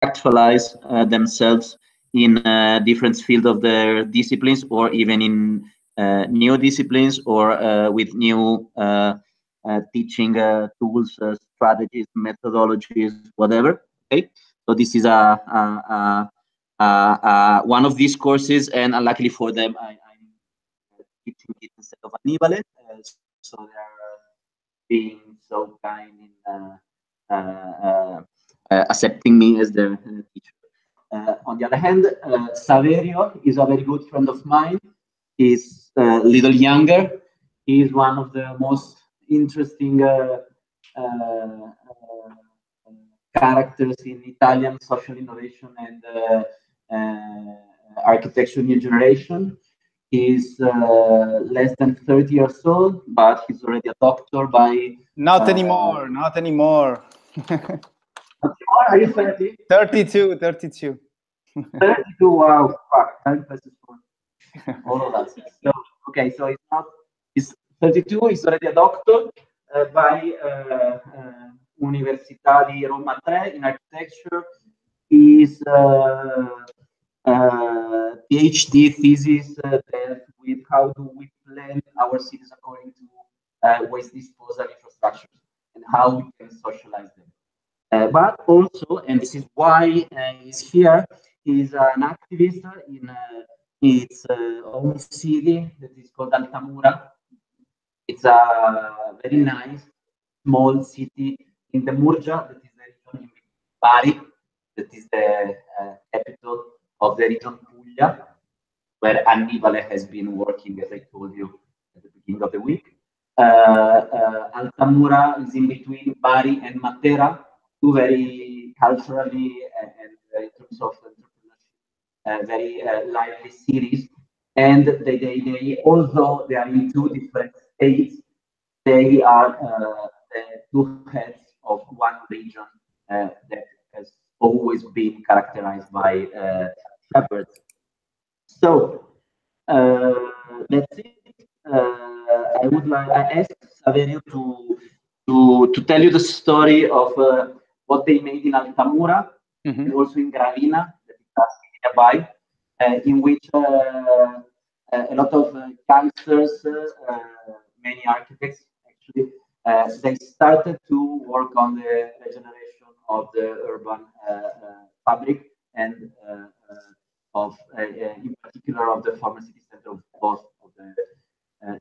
actualize themselves in different fields of their disciplines, or even in new disciplines, or with new teaching tools, strategies, methodologies, whatever. Okay, so this is one of these courses, and luckily for them, I'm teaching it instead of Annibale, so they are being so kind in accepting me as their teacher. On the other hand, Saverio is a very good friend of mine. He's a little younger. He's one of the most interesting characters in Italian social innovation and architecture new generation. He's less than 30 years old, but he's already a doctor by... Not anymore, not anymore. Are you 30? 32, 32. 32, wow, fuck, time passes for all of us. So, okay, so it's not, he's 32, he's already a doctor by Università di Roma 3 in architecture. His PhD thesis dealt with how do we plan our cities according to waste disposal infrastructures and how we can socialize them. But also, and this is why he's here, he's an activist in its own city that is called Altamura. It's a very nice small city in the Murgia, that is the region in Bari, that is the capital of the region Puglia, where Annibale has been working, as I told you at the beginning of the week. Altamura is in between Bari and Matera, two very culturally and in terms of entrepreneurship, very lively cities. And they, although they are in two different states, they are the two heads of one region that has always been characterized by shepherds. So that's it. I would like I asked Saverio to tell you the story of what they made in Altamura and also in Gravina, that is nearby, in which a lot of youngsters, many architects actually, they started to work on the regeneration of the urban fabric and of, in particular, of the former city center of both of the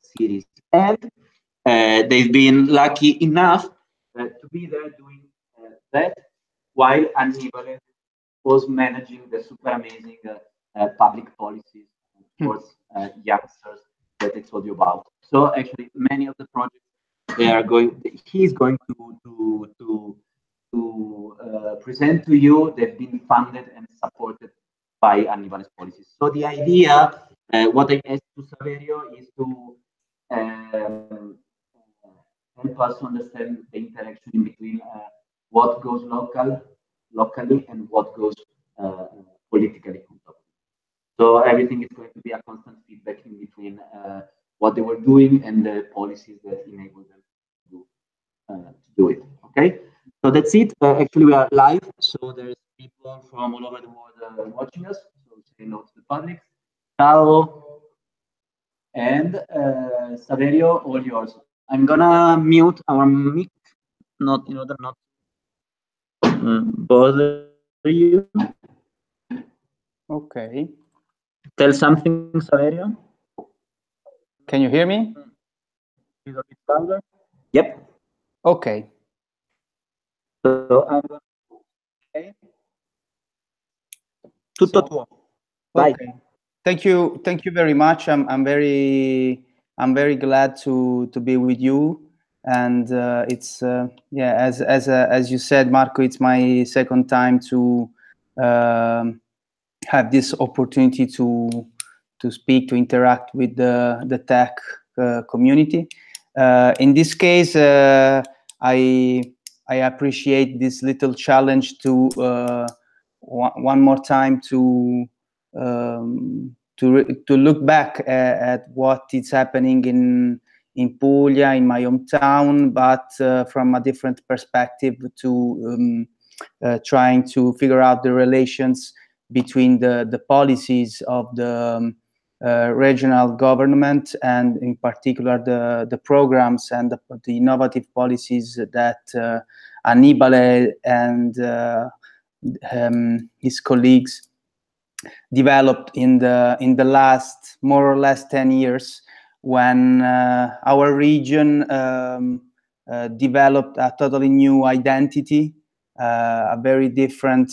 cities. And they've been lucky enough to be there doing that, while Annibale was managing the super amazing public policies towards youngsters that I told you about. So actually, many of the projects he's going to present to you, they've been funded and supported by Annibale's policies. So the idea, what I asked to Saverio, is to help us understand the interaction in between what goes locally and what goes politically. So everything is going to be a constant feedback in between what they were doing and the policies that enabled them to do it. Okay, so that's it. Actually, we are live, so there's people from all over the world watching us. So say hello to the public. Ciao. And Saverio, all yours. I'm gonna mute our mic, not in order not to bother you. Okay. Tell something, Saverio. Can you hear me? A bit louder. Yep. Okay. So I'm going to... Okay. Tutto tuo. Bye. Okay. Thank you very much. I'm very glad to be with you, and it's yeah, as you said, Marco, it's my second time to have this opportunity to speak, to interact with the tech community. In this case, I appreciate this little challenge to one more time to look back at what is happening in Puglia, in my hometown, but from a different perspective, to trying to figure out the relations between the policies of the regional government, and in particular the programs and the innovative policies that Annibale and his colleagues developed in the last more or less 10 years, when our region developed a totally new identity, a very different,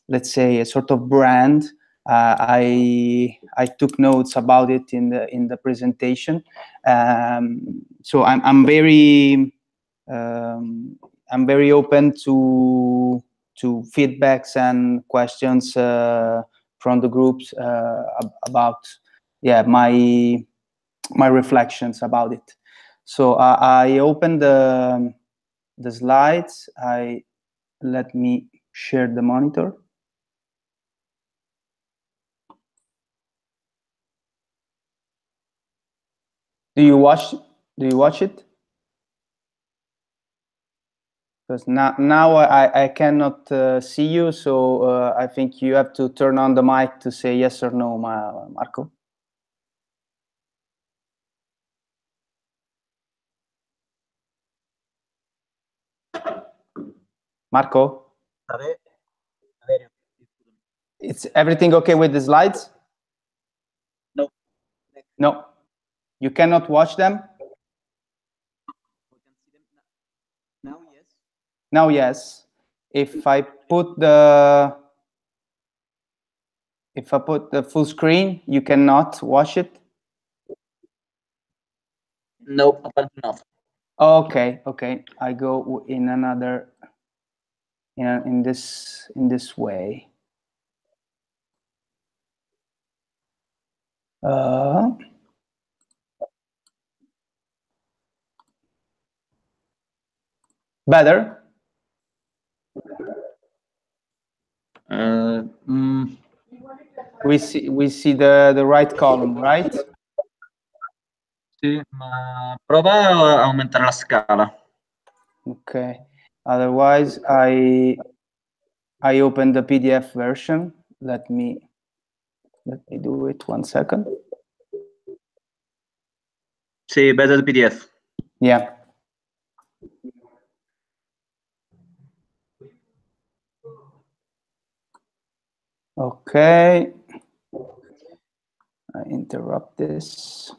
let's say, a sort of brand. I took notes about it in the presentation. So I'm very open to feedbacks and questions from the groups about my reflections about it. So I opened the slides. Let me share the monitor. Do you watch it? Because now I cannot see you, so I think you have to turn on the mic to say yes or no, Marco. Marco? It's everything okay with the slides? No. No. You cannot watch them? Now, yes. Now, yes. If I put the full screen, you cannot watch it? No, apparently not. Okay, okay. I go in another, in this way. Better? We see the right column, right? Sì, ma prova a aumentare la scala. Okay. Otherwise, I open the PDF version. Let me do it 1 second. Sì, better the PDF. Yeah. Okay. I interrupt this.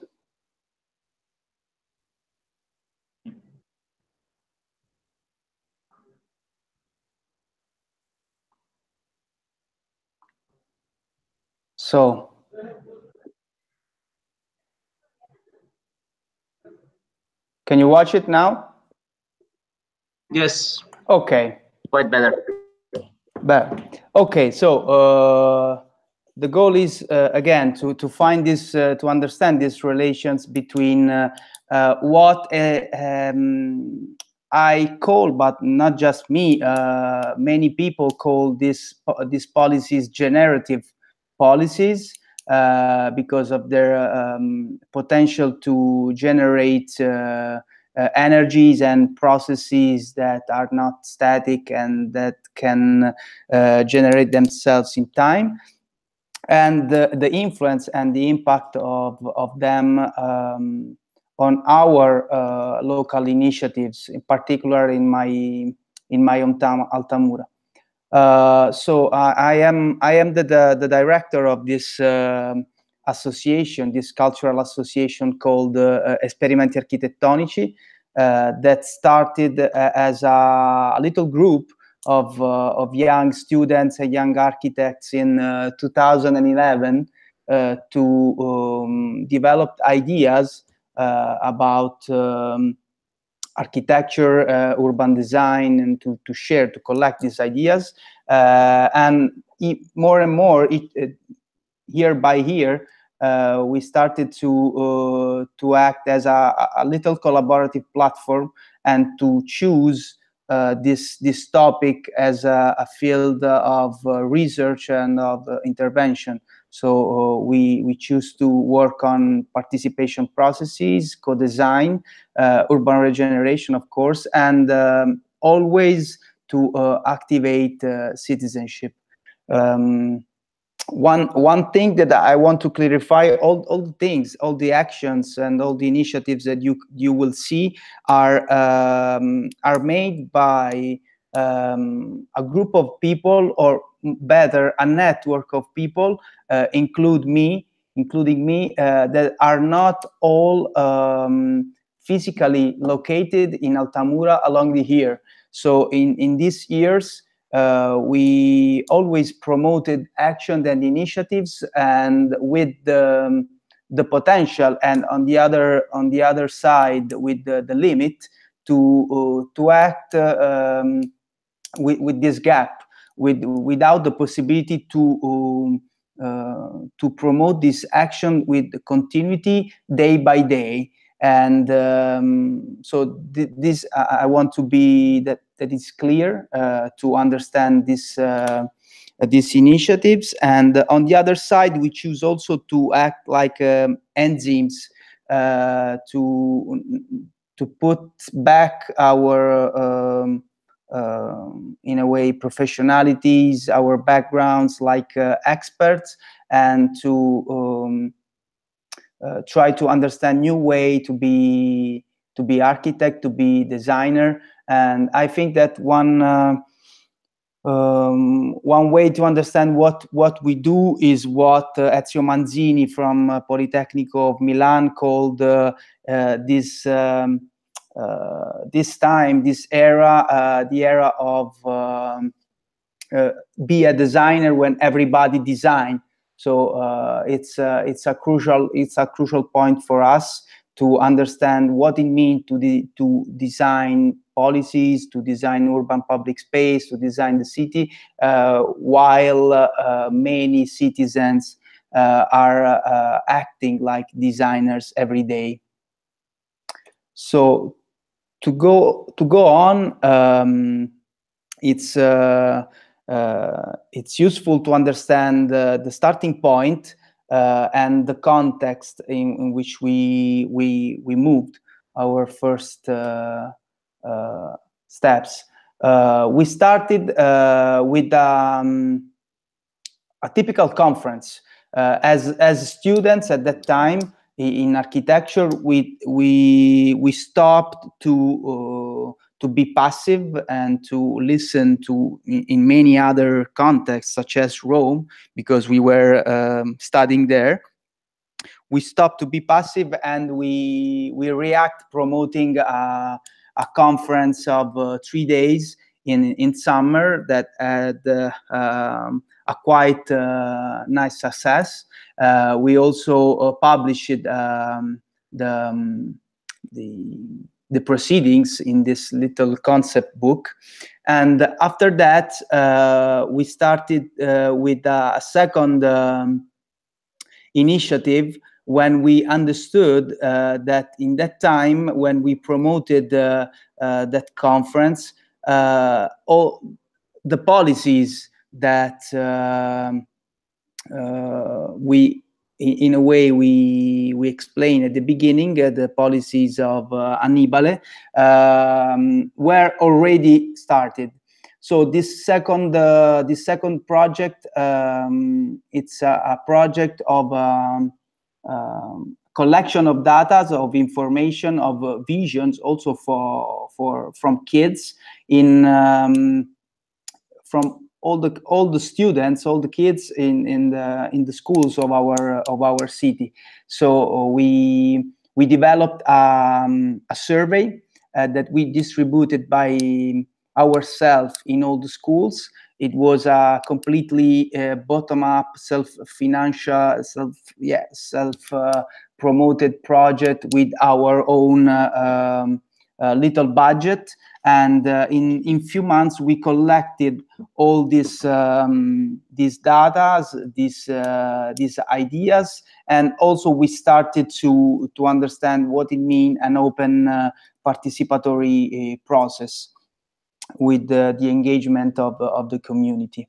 So, can you watch it now? Yes. Okay. Quite better. But okay, so the goal is again to find this, to understand these relations between what I call, but not just me, many people call these policies generative policies because of their potential to generate energies and processes that are not static and that can generate themselves in time, and the influence and the impact of them on our local initiatives, in particular in my hometown, Altamura. So I am the director of this association, this cultural association called Esperimenti Architettonici, that started as a little group of young students and young architects in 2011 to develop ideas about architecture, urban design, and to share, to collect these ideas. And more and more, year by year, we started to act as a little collaborative platform and to choose this topic as a field of research and of intervention. So we choose to work on participation processes, co-design, urban regeneration, of course, and always to activate citizenship. One thing that I want to clarify: all the things, all the actions, and all the initiatives that you will see are made by a group of people, or better, a network of people, including me, that are not all physically located in Altamura along the year. So in these years, we always promoted action and initiatives, and with the potential, and on the other side, with the limit to act with this gap, without the possibility to promote this action with continuity day by day. And so this I want to be that is clear, to understand these initiatives. And on the other side, we choose also to act like enzymes, to put back our in a way professionalities, our backgrounds, like experts, and to try to understand new way to be architect, to be designer. And I think that one way to understand what we do is what Ezio Manzini from Politecnico of Milan called this era, the era of be a designer when everybody design. So it's a crucial point for us to understand what it means to design policies, to design urban public space, to design the city, while many citizens are acting like designers every day. So to go on, it's useful to understand the starting point and the context in which we moved our first steps. We started with a typical conference. As students at that time in architecture, we stopped to be passive and to listen to in many other contexts, such as Rome, because we were studying there. We stopped to be passive, and we react, promoting a conference of 3 days in summer that had a quite nice success. We also published the proceedings in this little concept book. And after that, we started with a second initiative, when we understood that in that time, when we promoted that conference, all the policies that we in a way we explained at the beginning, the policies of Annibale, were already started. So this second project, it's a project of collection of data, of information, of visions, also from kids from all the students, all the kids in the schools of our city. So we developed a survey that we distributed by ourselves in all the schools. It was a completely bottom-up, self-financial, self-promoted project with our own little budget. And in few months, we collected all these data, these ideas, and also we started to understand what it means an open participatory process with the engagement of the community.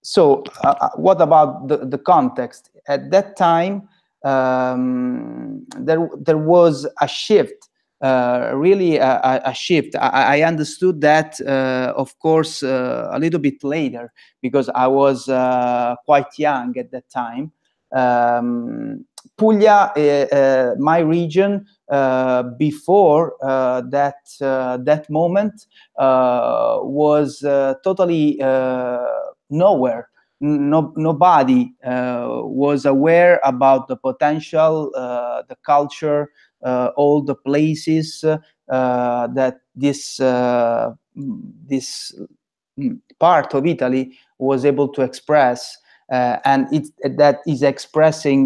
So what about the context? At that time, there was a shift really a shift. I understood that, of course, a little bit later, because I was quite young at that time. Puglia, my region, before that moment, was totally nowhere. Nobody was aware about the potential, the culture, all the places that this part of Italy was able to express, and that is expressing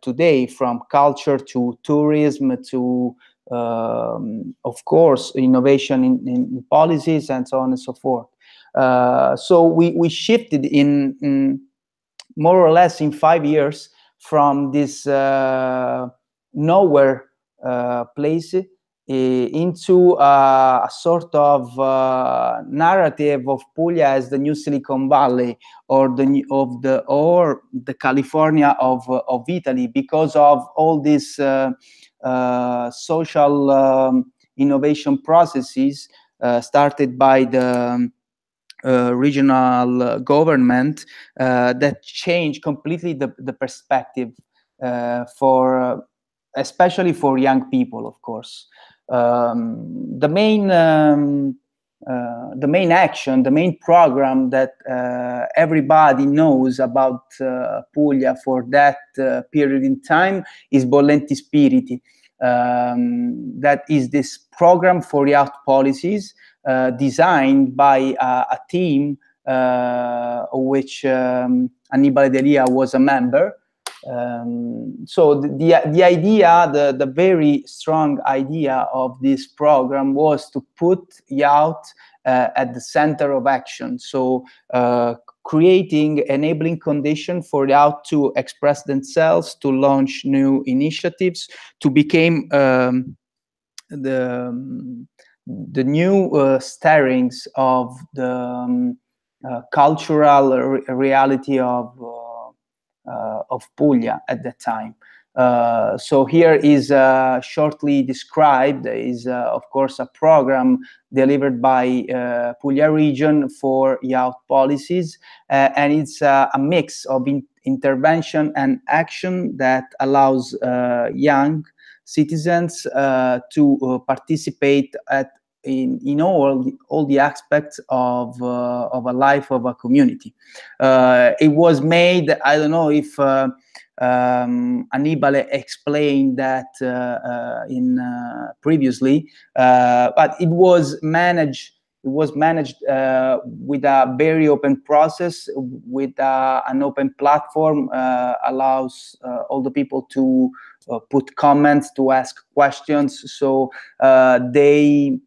today, from culture to tourism to, of course, innovation in policies and so on and so forth. So we shifted in more or less in 5 years from this nowhere place into a sort of narrative of Puglia as the new Silicon Valley, or the California of Italy, because of all these social innovation processes started by the regional government that changed completely the perspective for especially for young people, of course. The main action, the main program that everybody knows about Puglia for that period in time is Bollenti Spiriti. That is this program for youth policies designed by a team of which Annibale Delia was a member. So the idea, the very strong idea of this program was to put youth at the center of action. So creating enabling condition for youth to express themselves, to launch new initiatives, to become the new stirrings of the cultural reality of Puglia at that time. So here is shortly described, is of course a program delivered by Puglia region for youth policies, and it's a mix of intervention and action that allows young citizens to participate in all the aspects of a life of a community. It was made, I don't know if Annibale explained that in previously, but it was managed with a very open process, with an open platform, allows all the people to put comments, to ask questions. So they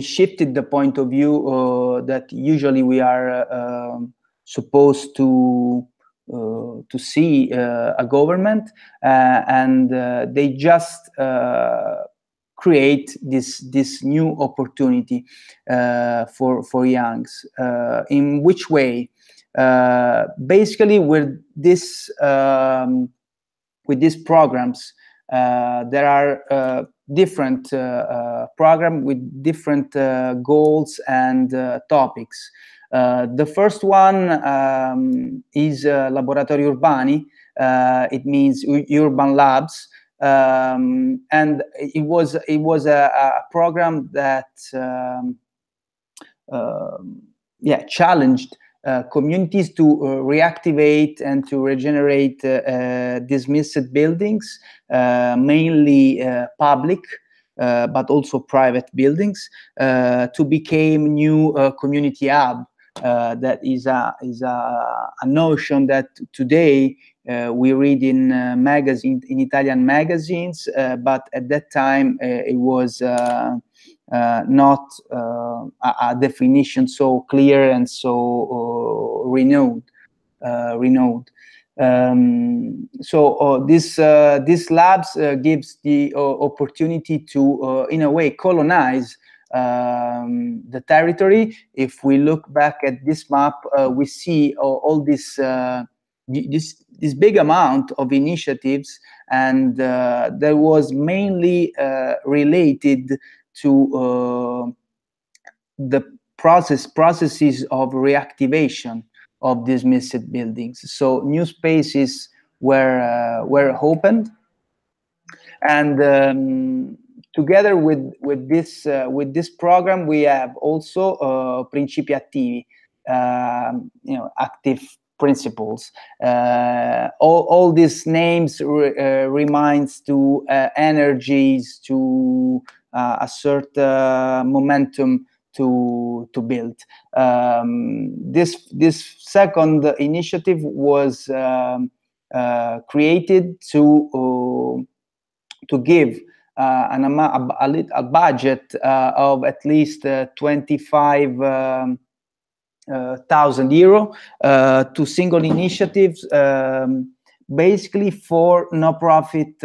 shifted the point of view that usually we are supposed to see a government, and they just create this new opportunity for youngs. In which way? Basically, with these programs, there are different programs with different goals and topics. The first one is Laboratori Urbani. It means urban labs, and it was a program that challenged communities to reactivate and to regenerate dismissed buildings, mainly public, but also private buildings, to become new community hub. That is a notion that today we read in in Italian magazines, but at that time it was not a definition so clear and so renowned. So this labs gives the opportunity to, in a way, colonize the territory. If we look back at this map, we see all this this big amount of initiatives, and that was mainly related to the processes of reactivation of dismissed buildings. So new spaces were opened, and together with this program, we have also Principi Attivi, active principles. All these names reminds to energies, to assert momentum to build. This second initiative was created to give a budget of at least 25,000 euro to single initiatives, basically for no-profit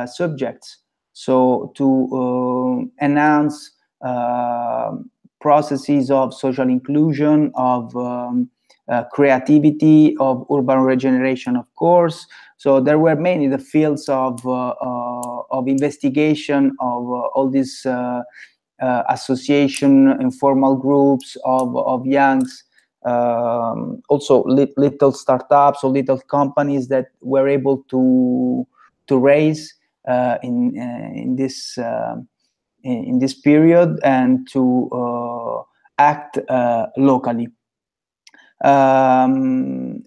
subjects. So to enhance processes of social inclusion, of creativity, of urban regeneration, of course. So there were mainly the fields of investigation of all these association, informal groups of youngs, also little startups or little companies that were able to raise in this period and to act locally.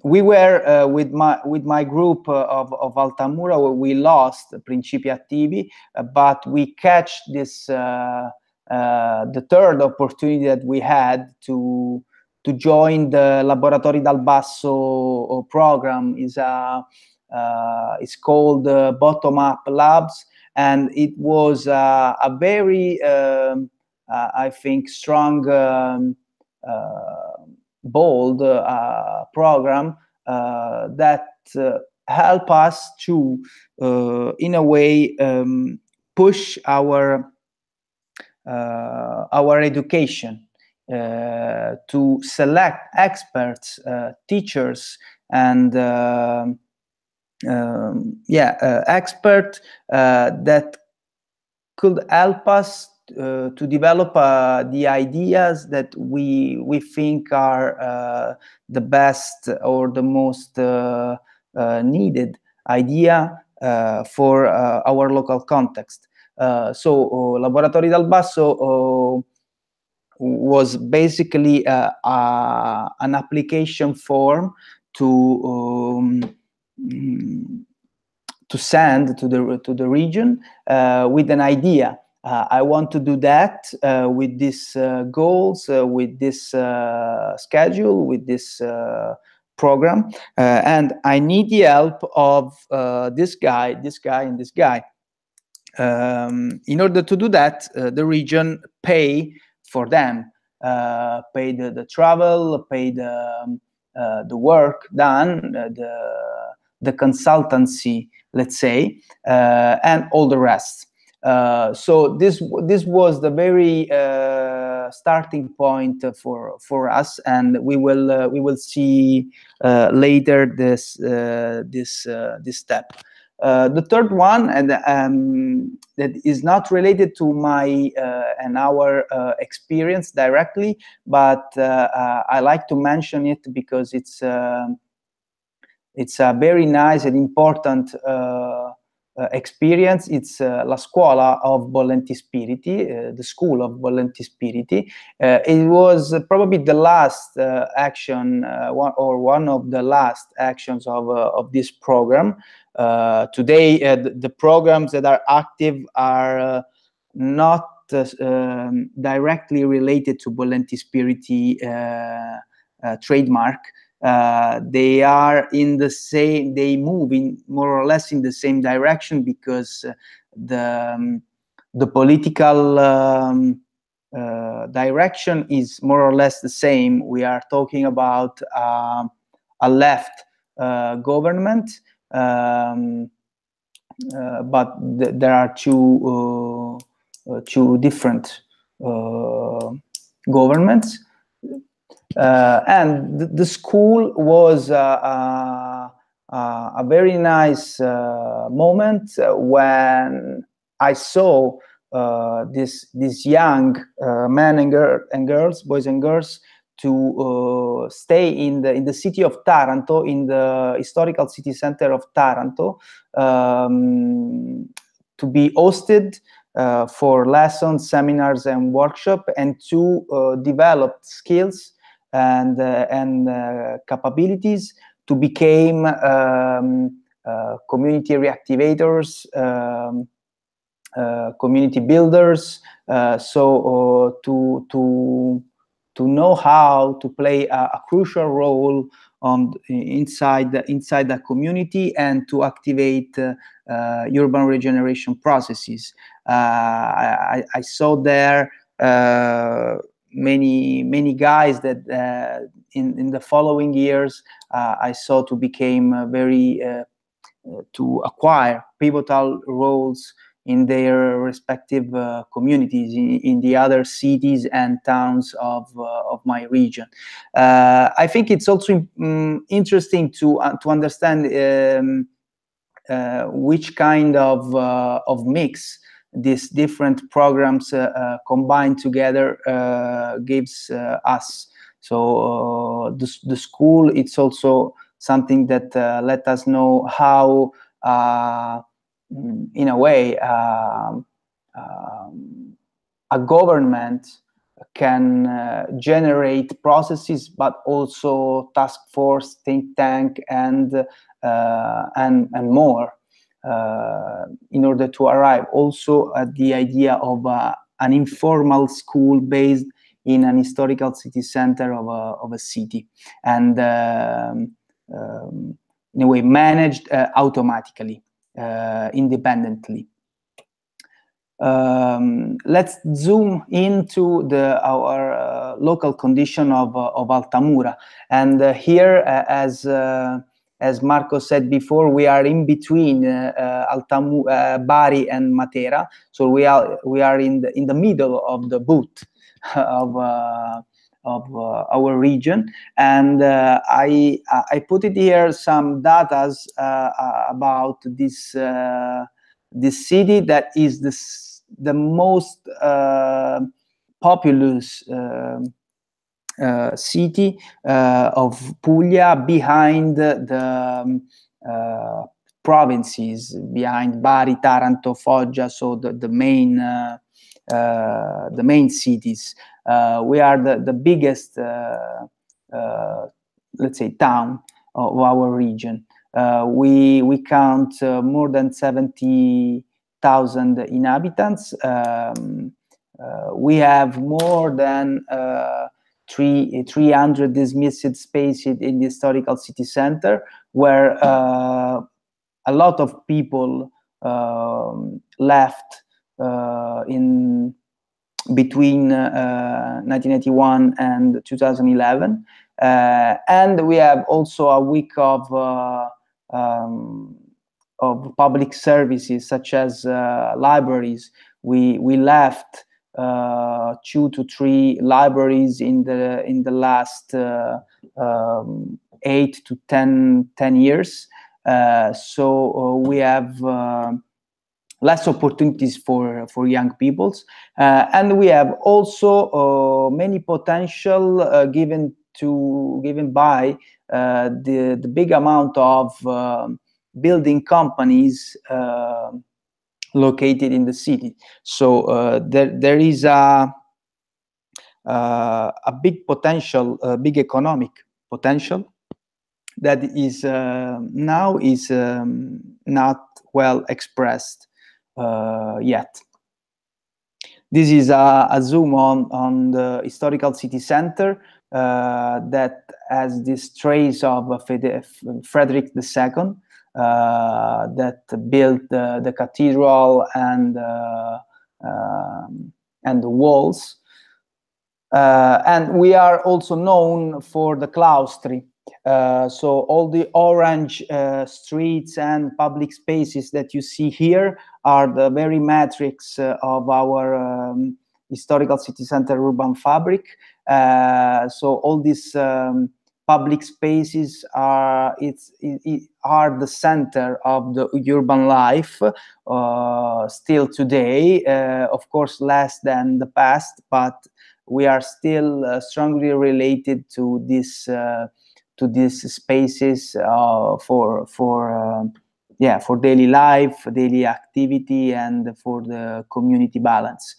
We were with my group of Altamura, where we lost Principi Attivi, but we catch this the third opportunity that we had to join the Laboratori dal Basso program. It's called Bottom Up Labs, and it was a very I think strong, bold program that help us to in a way push our education, to select experts, teachers, and expert that could help us to develop the ideas that we think are the best or the most needed idea for our local context. So Laboratori dal Basso was basically an application form to send to the region with an idea. I want to do that with these goals, with this schedule, with this program, and I need the help of this guy, and this guy. In order to do that, the region pay for them, pay the travel, pay the work done, the consultancy, let's say, and all the rest. So this was the very starting point for us, and we will see later this step. The third one, and that is not related to my and our experience directly, but I like to mention it because it's a very nice and important experience. It's La Scuola of Bollenti Spiriti, the School of Bollenti Spiriti. It was probably the last action, one of the last actions of this program. Today, the programs that are active are not directly related to Bollenti Spiriti trademark. They are in the same, they move in more or less in the same direction, because the political direction is more or less the same. We are talking about a left government, but there are two different governments. And the school was a very nice moment when I saw these young men and girls, boys and girls, to stay in the city of Taranto, in the historical city center of Taranto, to be hosted for lessons, seminars, and workshop, and to develop skills and capabilities to become community reactivators, community builders. So to know how to play a crucial role inside the community and to activate urban regeneration processes. I saw there many guys that in the following years I saw to become very to acquire pivotal roles in their respective communities in the other cities and towns of my region. I think it's also interesting to understand which kind of mix these different programs combined together gives us. So the school, it's also something that let us know how in a way a government can generate processes, but also task force, think tank, and more in order to arrive also at the idea of an informal school based in an historical city center of a city, and in a way managed automatically, independently. Let's zoom into our local condition of Altamura, and here, as Marco said before, we are in between Bari and Matera, so we are in the middle of the boot of our region, and I put it here some data about this city that is the most populous city of Puglia, behind the provinces, behind Bari, Taranto, Foggia, so the main cities. We are the biggest, let's say, town of our region. We count more than 70,000 inhabitants. We have more than 300 dismissed spaces in the historical city center, where a lot of people left in between 1991 and 2011, and we have also a week of public services such as libraries. We left 2 to 3 libraries in the last 8 to 10 years. So we have less opportunities for young peoples, and we have also many potential given by the big amount of building companies located in the city. So there is a big potential, big economic potential that is now is not well expressed yet. This is a zoom on the historical city center that has this trace of Frederick II that built the cathedral and the walls. And we are also known for the claustri. So all the orange streets and public spaces that you see here are the very matrix of our historical city center urban fabric. So all these public spaces are the center of the urban life still today. Of course, less than the past, but we are still strongly related to these spaces for daily life, daily activity, and for the community balance.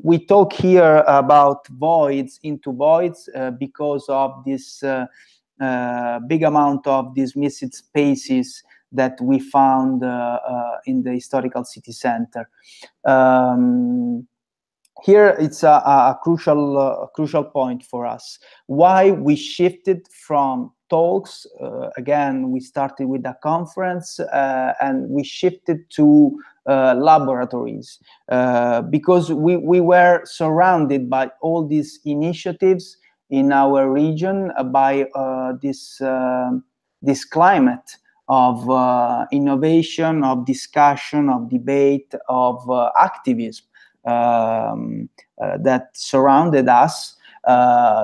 We talk here about voids into voids because of this big amount of dismissed spaces that we found in the historical city center. Here it's a crucial point for us. Why we shifted from talks, again, we started with a conference and we shifted to laboratories because we were surrounded by all these initiatives in our region, by this climate of innovation, of discussion, of debate, of activism that surrounded us.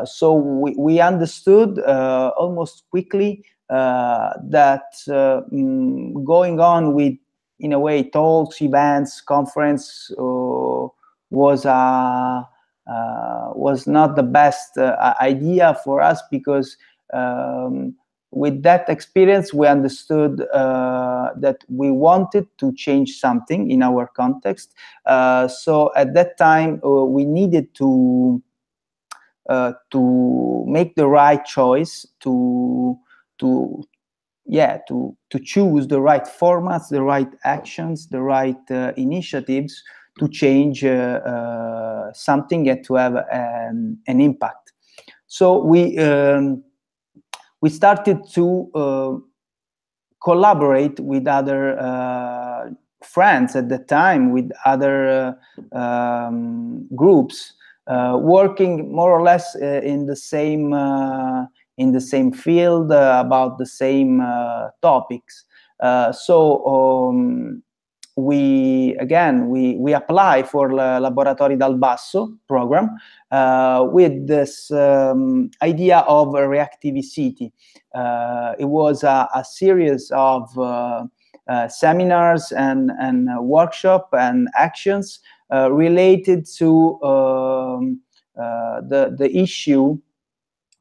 So we understood almost quickly that going on with, in a way, talks, events, conference was not the best idea for us, because with that experience, we understood that we wanted to change something in our context. So at that time, we needed to make the right choice, to choose the right formats, the right actions, the right initiatives to change something and to have an impact. So we started to collaborate with other friends at the time, with other groups working more or less in the same field, about the same topics. We apply for the Laboratori dal Basso program with this idea of a reactive city. It was a series of seminars and workshop and actions related to the issue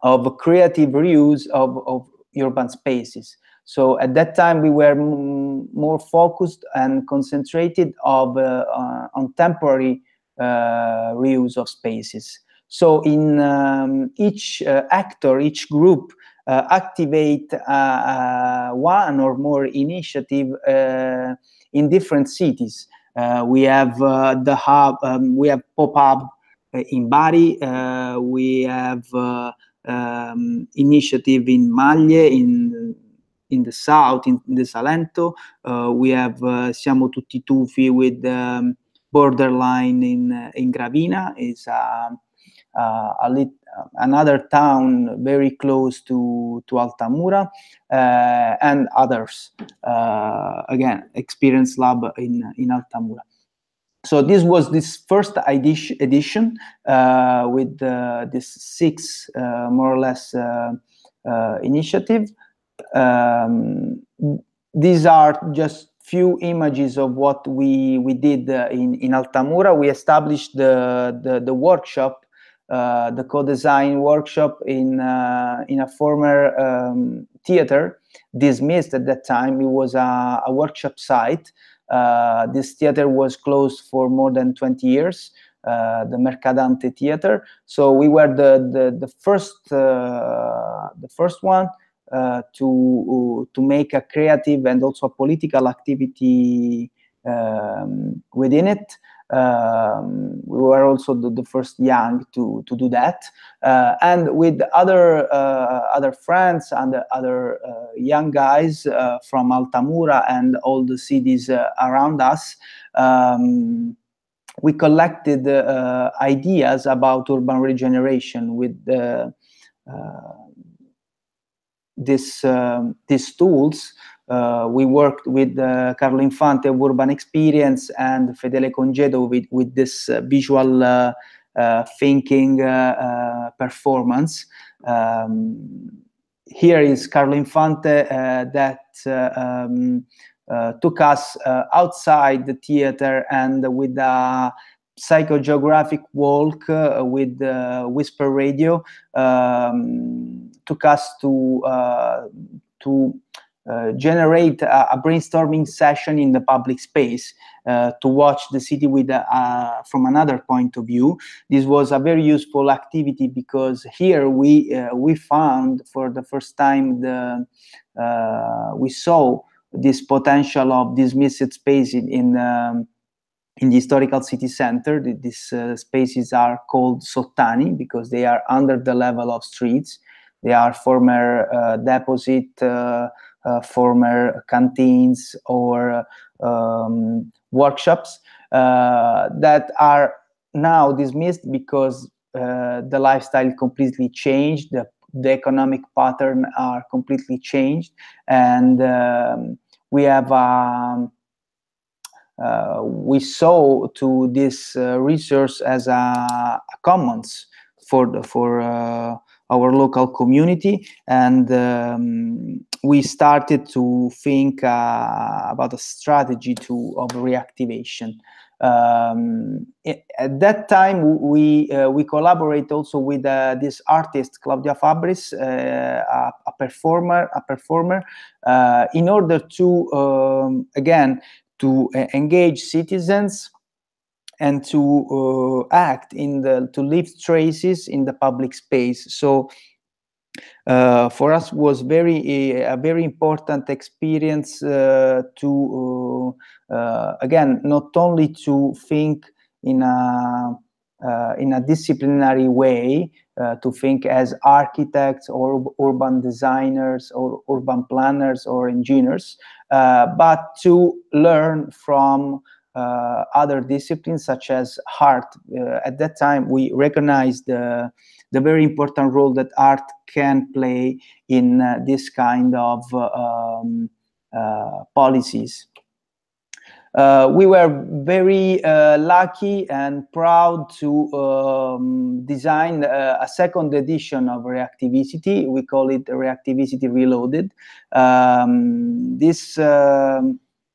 of creative reuse of urban spaces. So at that time, we were more focused and concentrated on temporary reuse of spaces. So in each actor, each group activate one or more initiative in different cities. We have the hub, we have pop-up in Bari, we have initiative in Maglie, in the south, in the Salento. We have Siamo Tutti Tufi with Borderline in Gravina. Is another town very close to Altamura, and others. Again, Experience Lab in Altamura. So this was this first edition with this 6 more or less initiative. These are just few images of what we did in Altamura. We established the workshop, the co-design workshop in a former theater, dismissed at that time. It was a workshop site. This theater was closed for more than 20 years, the Mercadante Theater. So we were the first one to make a creative and also a political activity within it. We were also the first young to do that, and with other friends and other young guys from Altamura and all the cities around us. We collected ideas about urban regeneration with these tools we worked with Carlo Infante of Urban Experience and Fedele Congedo with this visual thinking performance. Here is Carlo Infante that took us outside the theater and with a psychogeographic walk with Whisper Radio, took us to generate a brainstorming session in the public space to watch the city with from another point of view. This was a very useful activity because here we found for the first time we saw this potential of dismissed space in the historical city center. These spaces are called sottani because they are under the level of streets. They are former deposit, former canteens or workshops that are now dismissed because the lifestyle completely changed, the economic pattern are completely changed, and we have we saw to this resource as a commons for our local community, and we started to think about a strategy of reactivation. At that time, we collaborate also with this artist Claudia Fabris, a performer, in order to again to engage citizens and to act to leave traces in the public space. So for us was a very important experience to again not only to think in a disciplinary way, to think as architects or urban designers or urban planners or engineers, but to learn from other disciplines such as art. At that time, we recognized the very important role that art can play in this kind of policies. We were very lucky and proud to design a second edition of Reactivity. We call it Reactivity Reloaded.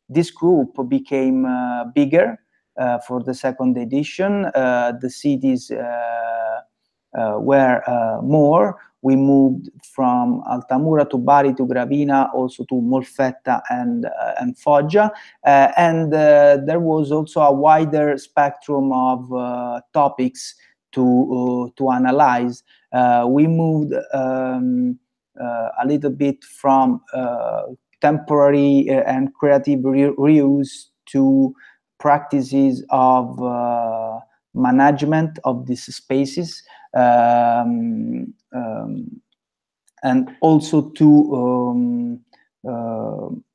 This group became bigger for the second edition. The cities were more. We moved from Altamura to Bari to Gravina, also to Molfetta and Foggia, and there was also a wider spectrum of topics to analyze. We moved a little bit from temporary and creative reuse to practices of management of these spaces, and also to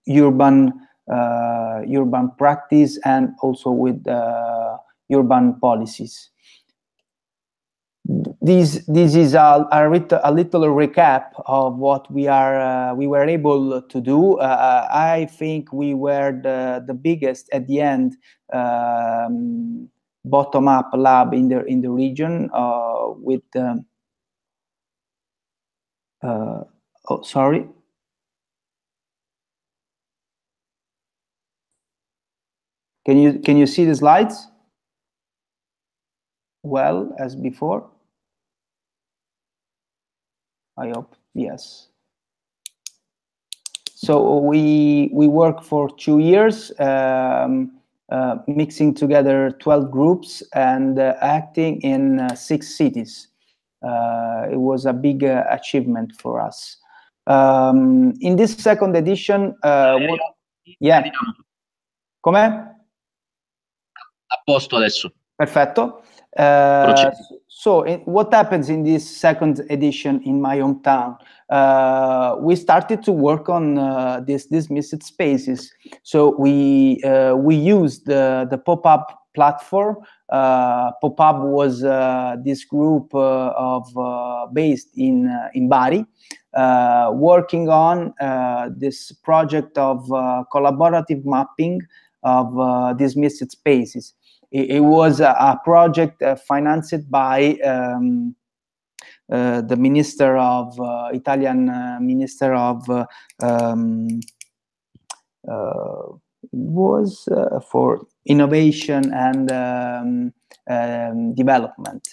urban practice, and also with urban policies. This is a little recap of what we were able to do. I think we were the biggest at the end bottom-up lab in the region with oh, sorry. Can you see the slides? Well, as before? I hope, yes. So we worked for 2 years, mixing together 12 groups and acting in 6 cities. It was a big achievement for us. In this second edition, yeah. Com'è? A posto adesso. Perfetto. So what happens in this second edition in my hometown? We started to work on these dismissed spaces. So we used the pop-up platform. Pop-up was this group of based in Bari. working on this project of collaborative mapping of dismissed spaces. It was a project financed by the Minister of Italian Minister of was for Innovation and Development.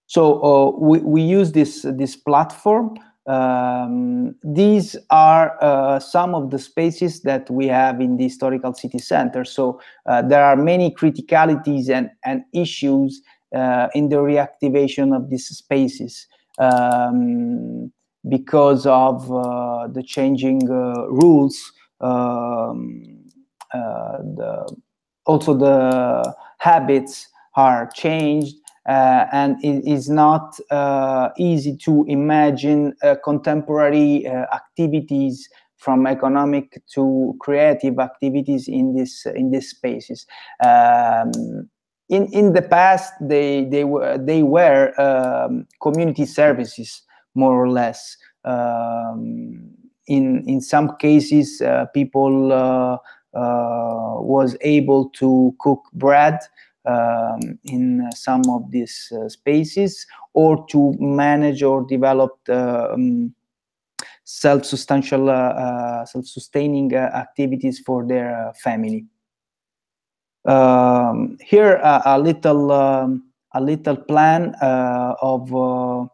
So we use this platform. These are some of the spaces that we have in the historical city center. So there are many criticalities and issues in the reactivation of these spaces because of the changing rules. Also the habits are changed. And it is not easy to imagine contemporary activities, from economic to creative activities in these spaces. In the past, they were community services, more or less. In some cases, people was able to cook bread in some of these spaces, or to manage or develop self-sustaining activities for their family. Here a little plan of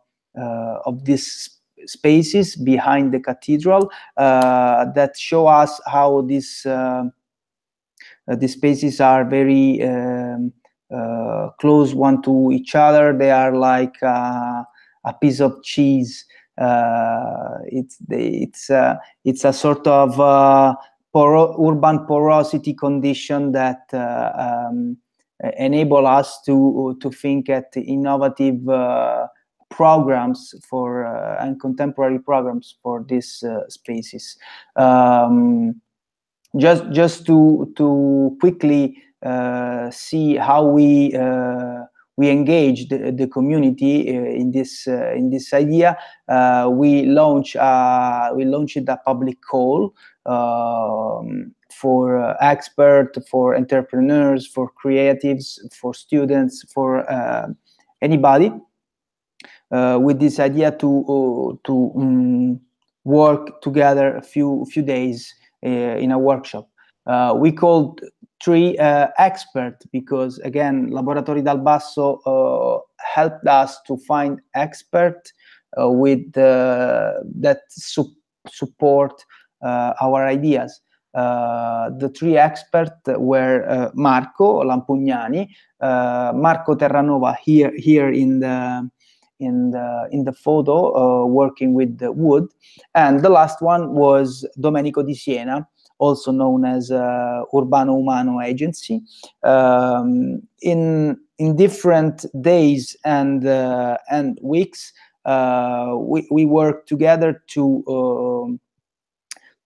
these spaces behind the cathedral that show us how these spaces are very close one to each other. They are like a piece of cheese. It's a sort of urban porosity condition that enable us to think at innovative programs for and contemporary programs for these spaces. Just to quickly see how we engage the community in this idea. We launched a public call for experts, for entrepreneurs, for creatives, for students, for anybody, with this idea to work together a few days in a workshop. We called 3 experts because, again, Laboratori Dal Basso helped us to find experts with that support our ideas. The 3 experts were Marco Lampugnani, Marco Terranova here in the photo, working with the wood, and the last one was Domenico Di Siena, also known as Urbano Umano Agency. In different days and weeks, we work together to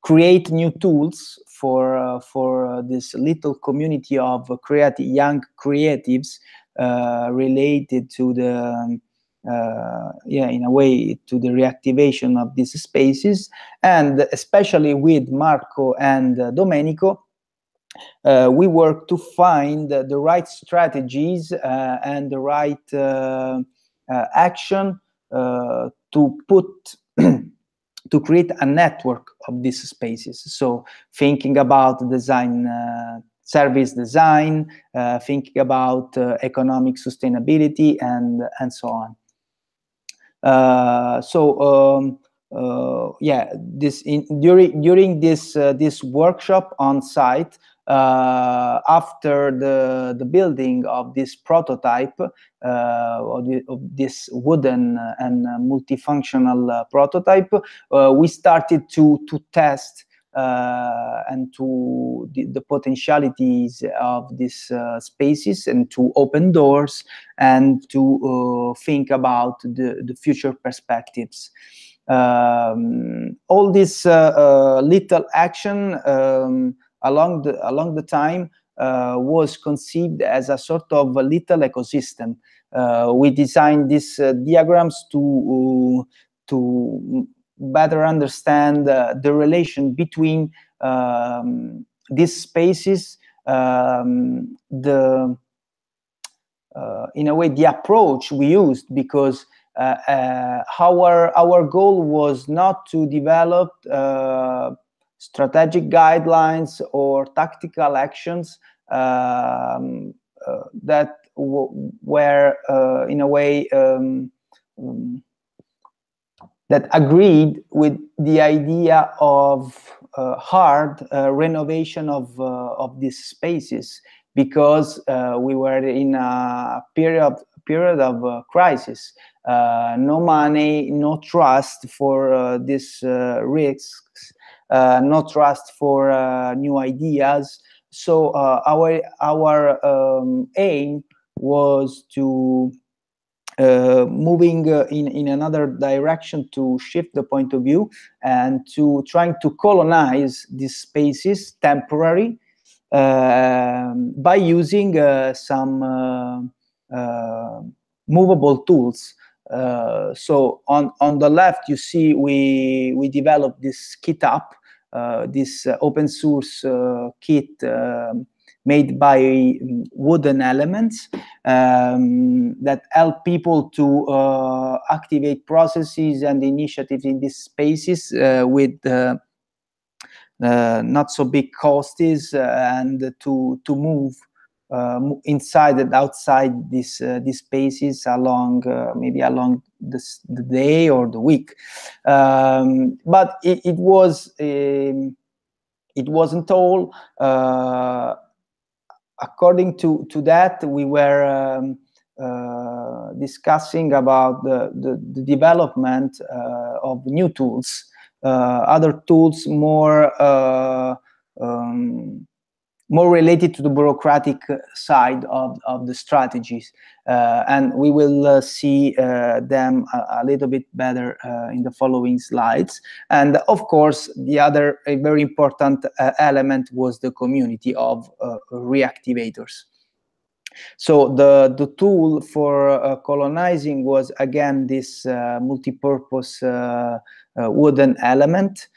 create new tools for this little community of young creatives related to the in a way to the reactivation of these spaces, and especially with Marco and Domenico, we work to find the right strategies and the right action to put to create a network of these spaces. So thinking about design, service design, thinking about economic sustainability, and so on. During this workshop on site, after the building of this prototype, of this wooden and multifunctional prototype, we started to test and to the potentialities of these spaces, and to open doors, and to think about the future perspectives. All this little action along the time was conceived as a sort of a little ecosystem. We designed these diagrams to better understand the relation between these spaces, in a way, the approach we used, because our goal was not to develop strategic guidelines or tactical actions that were in a way that agreed with the idea of hard renovation of these spaces, because we were in a period of crisis. No money, no trust for these risks, no trust for new ideas. So our aim was to moving in another direction, to shift the point of view and to trying to colonize these spaces temporary by using some movable tools. So on the left, you see we developed this GitHub, this open source kit made by wooden elements that help people to activate processes and initiatives in these spaces with not so big costs, and to move inside and outside these spaces along maybe along the day or the week. But it wasn't all. According to that, we were discussing about the development of new tools, other tools more related to the bureaucratic side of the strategies, and we will see them a little bit better in the following slides. And of course, the other very important element was the community of reactivators. So the tool for colonizing was again this multi-purpose wooden element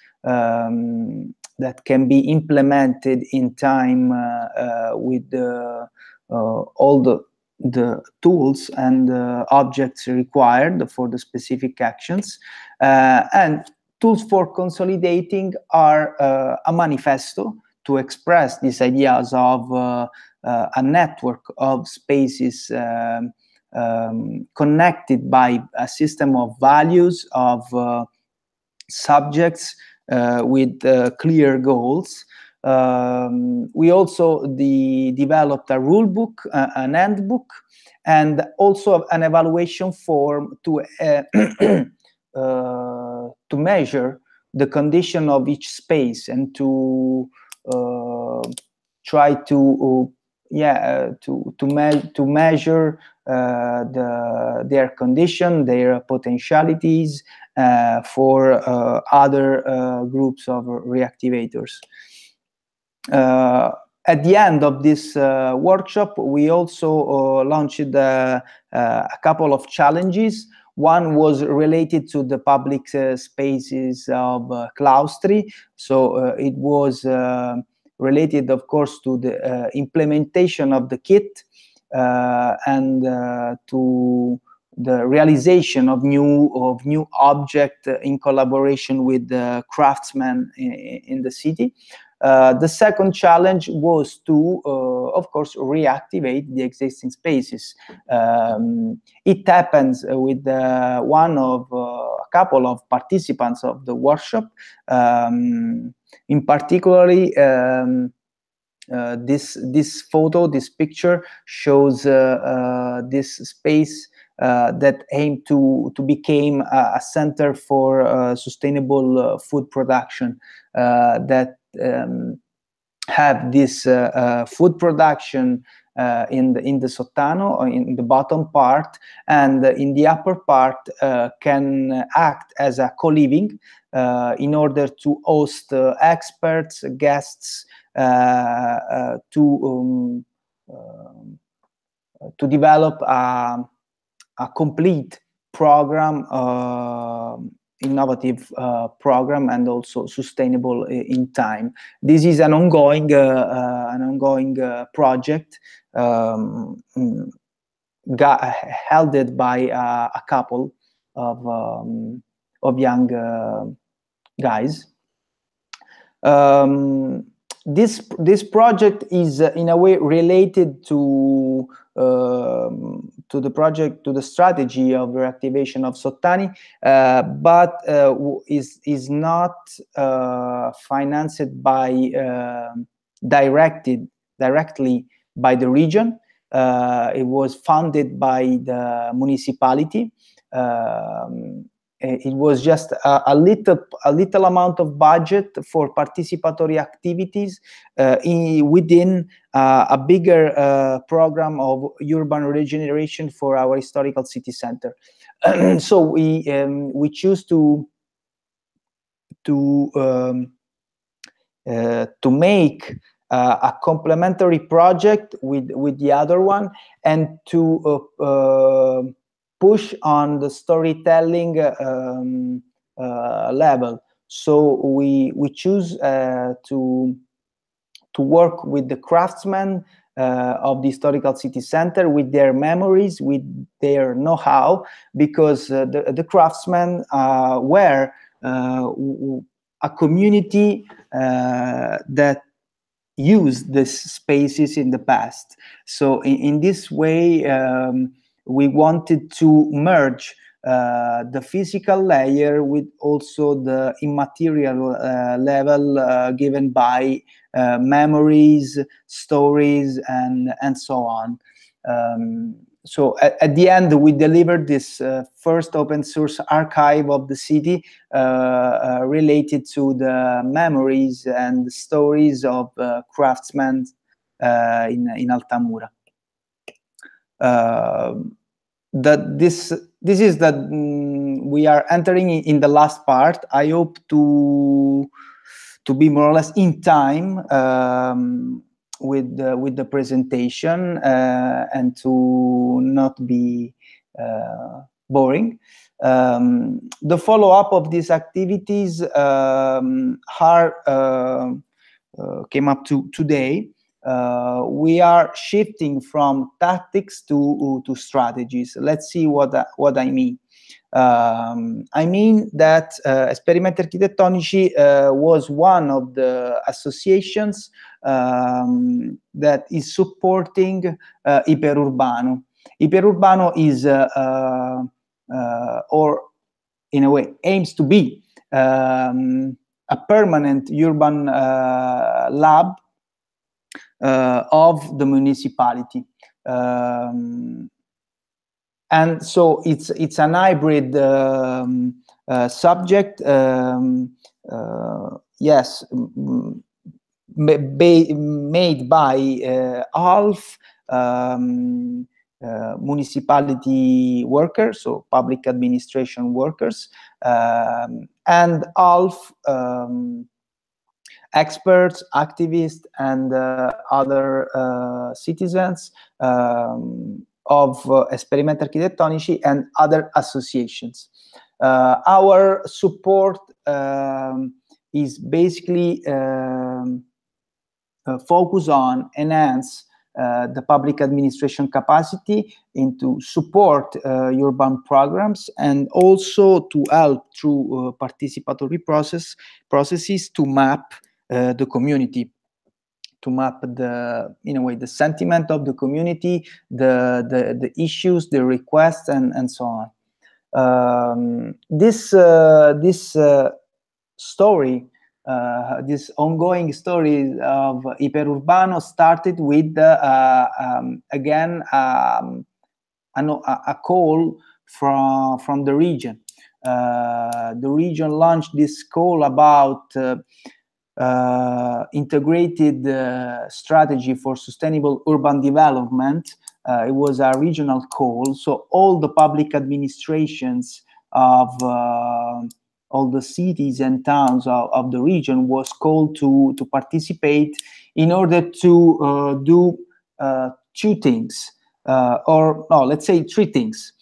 that can be implemented in time with all the tools and objects required for the specific actions. And tools for consolidating are a manifesto to express these ideas of a network of spaces connected by a system of values, of subjects, with clear goals. We also developed a rule book, an handbook, and also an evaluation form to measure the condition of each space and to try to measure their condition, their potentialities for other groups of reactivators. At the end of this workshop, we also launched a couple of challenges. One was related to the public spaces of Claustri. So it was related, of course, to the implementation of the kit and to the realization of new object in collaboration with the craftsmen in the city. The second challenge was to, of course, reactivate the existing spaces. It happens with one of a couple of participants of the workshop. In particularly, this photo, this picture shows this space that aimed to become a center for sustainable food production, that have this food production in the sottano, or in the bottom part, and in the upper part can act as a co-living in order to host experts, guests, to develop a complete program, innovative program, and also sustainable in time. This is an ongoing project held by a couple of young guys. This project is in a way related to the strategy of reactivation of Sottani, but is not financed by directly by the region. It was funded by the municipality. It was just a little amount of budget for participatory activities within a bigger program of urban regeneration for our historical city center. So we choose to make a complementary project with the other one, and to push on the storytelling level. So we choose to work with the craftsmen of the historical city center, with their memories, with their know-how, because the craftsmen were a community that used these spaces in the past. So in this way, we wanted to merge the physical layer with also the immaterial level given by memories, stories, and so on. So at the end, we delivered this first open source archive of the city related to the memories and the stories of craftsmen in Altamura. This is that we are entering in the last part. I hope to be more or less in time with the presentation and to not be boring. The follow-up of these activities came up to today. We are shifting from tactics to strategies. Let's see what I mean. I mean that Esperimenti Architettonici was one of the associations that is supporting Iperurbano. Iperurbano is, or in a way, aims to be a permanent urban lab of the municipality. And so it's an hybrid subject, yes, made by half municipality workers, so public administration workers, and half experts, activists, and other citizens of Esperimenti Architettonici and other associations. Our support is basically focus on enhance the public administration capacity, into support urban programs, and also to help through participatory processes to map the community, to map in a way, the sentiment of the community, the issues, the requests, and so on. This story, this ongoing story of Iperurbano started with again a call from the region. The region launched this call about integrated strategy for sustainable urban development. It was a regional call, so all the public administrations of all the cities and towns of the region was called to participate in order to do two things, or no, let's say three things: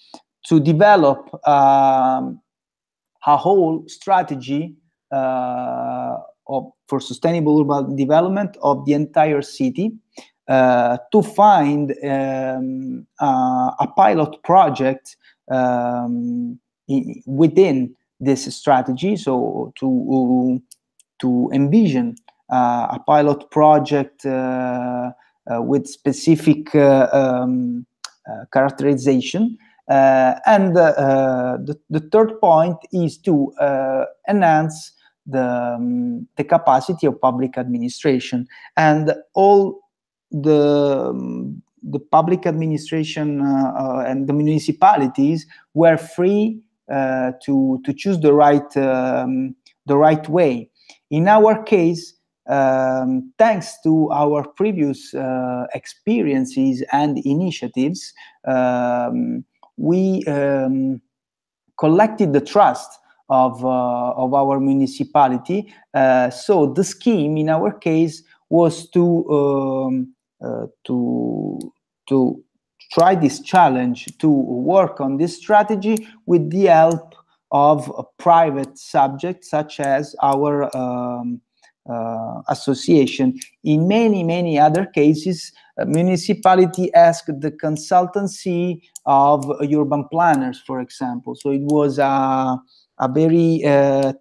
to develop a whole strategy for sustainable urban development of the entire city, to find a pilot project within this strategy, so to envision a pilot project with specific characterization. And the third point is to enhance the capacity of public administration, and all the public administration and the municipalities were free to choose the right way. In our case, thanks to our previous experiences and initiatives, we collected the trust of our municipality. So the scheme, in our case, was to try this challenge, to work on this strategy with the help of private subjects such as our association. In many other cases, municipality asked the consultancy of urban planners, for example. So it was a very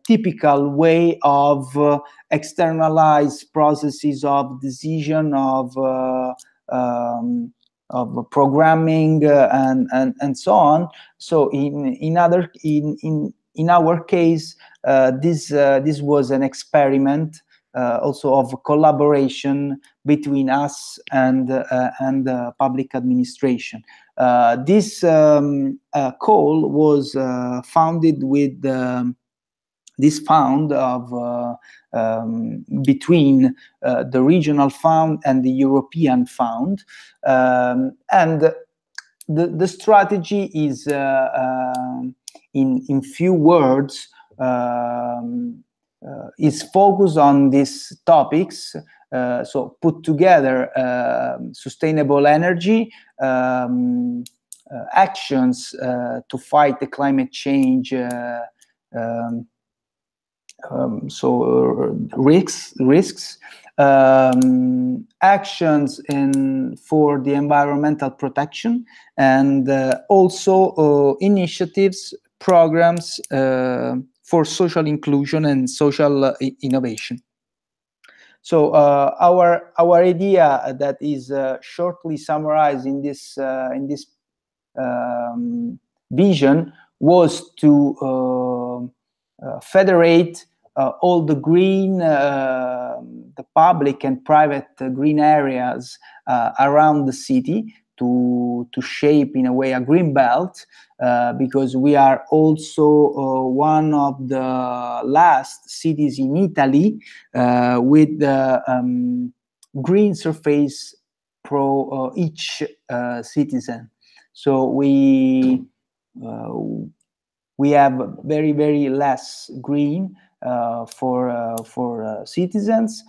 typical way of externalize processes of decision, of programming, and so on. So in our case, this was an experiment also of collaboration between us and public administration. This call was founded with this fund of between the regional fund and the European fund, and the strategy is in few words is focused on these topics. So put together sustainable energy, actions to fight the climate change, so risks, actions for the environmental protection, and also initiatives, programs for social inclusion and social innovation. So our idea that is shortly summarized in this vision was to federate all the green, the public and private green areas around the city to shape in a way a green belt, because we are also one of the last cities in Italy with the green surface pro each citizen. So we have very less green for citizens.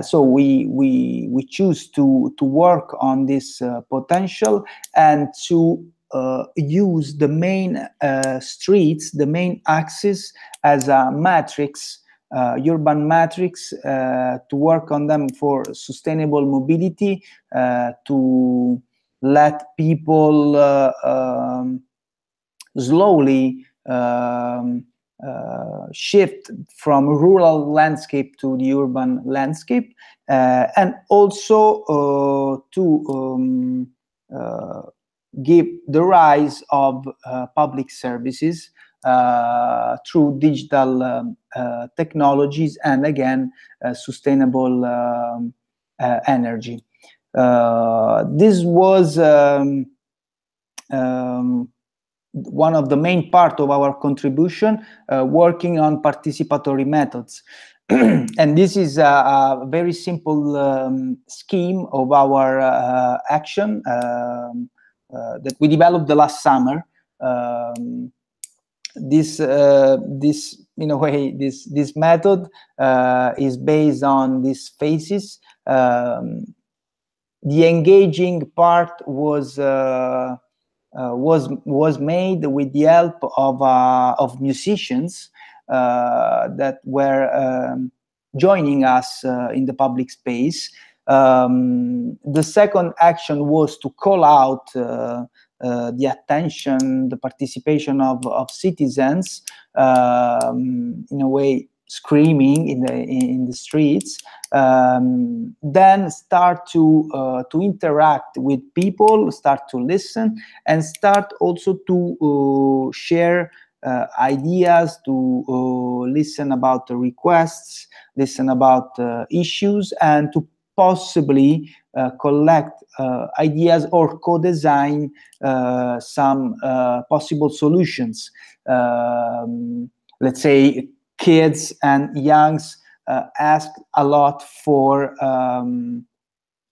So we choose to work on this potential and to use the main streets, the main axis as a matrix, urban matrix, to work on them for sustainable mobility, to let people slowly shift from rural landscape to the urban landscape, and also to give the rise of public services through digital technologies, and again sustainable energy. This was one of the main part of our contribution, working on participatory methods. And this is a very simple scheme of our action that we developed the last summer. this in a way, this method is based on these phases. The engaging part was made with the help of musicians that were joining us in the public space. The second action was to call out the attention, the participation of citizens, in a way, screaming in the streets. Then start to interact with people, start to listen, and start also to share ideas, to listen about the requests, listen about issues, and to possibly collect ideas or co-design some possible solutions. Let's say kids and youngs asked a lot for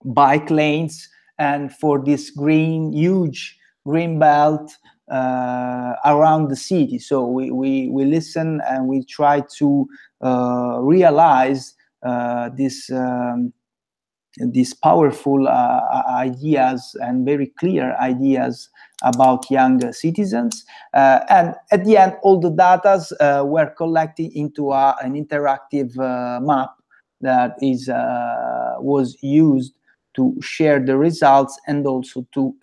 bike lanes and for this huge green belt around the city. So we listen and we try to realize these powerful ideas and very clear ideas about young citizens. And at the end, all the data were collected into an interactive map that was used to share the results and also to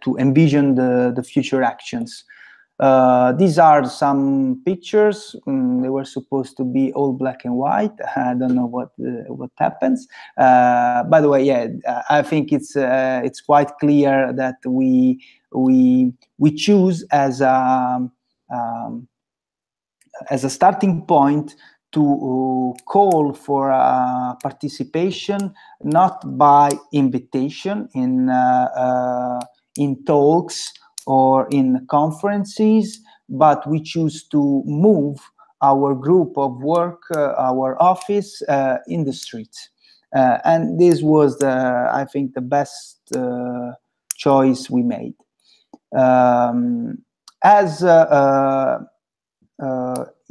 to envision the future actions. These are some pictures. They were supposed to be all black and white. I don't know what happens. By the way, yeah, I think it's quite clear that we choose as a starting point to call for participation, not by invitation in talks or in conferences, but we choose to move our group of work, our office, in the streets. And this was, I think, the best choice we made.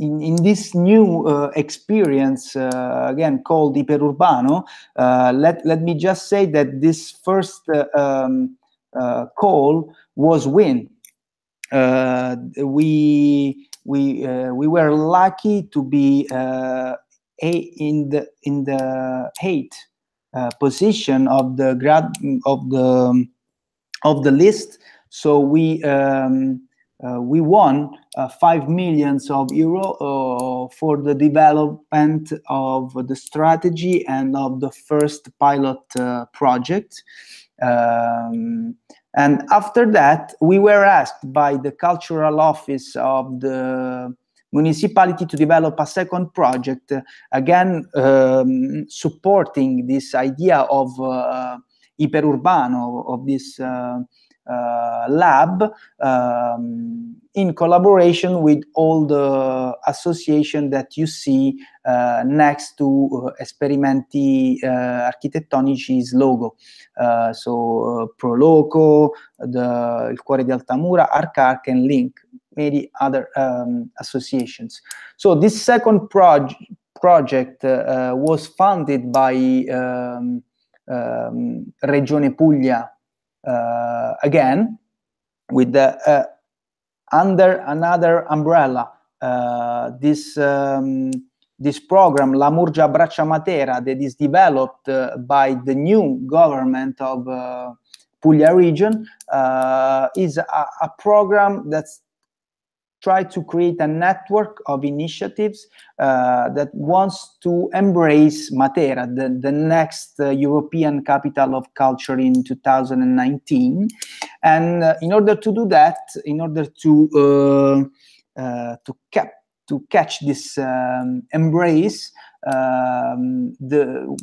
In this new experience, again called Iperurbano, let me just say that this first call was win. We were lucky to be in the 8th position of the list. So we won 5 million euro for the development of the strategy and of the first pilot project. And after that, we were asked by the cultural office of the municipality to develop a second project, again supporting this idea of Iperurbano, of this lab, in collaboration with all the association that you see next to Esperimenti Architettonici's logo. So Proloco, il Cuore di Altamura, Arc and Link, many other associations. So this second project was funded by Regione Puglia, again, with under another umbrella, this program, La Murgia Braccia Matera, that is developed by the new government of Puglia region, is a program that's try to create a network of initiatives that wants to embrace Matera, the next European Capital of Culture in 2019. And in order to do that, in order to catch this embrace,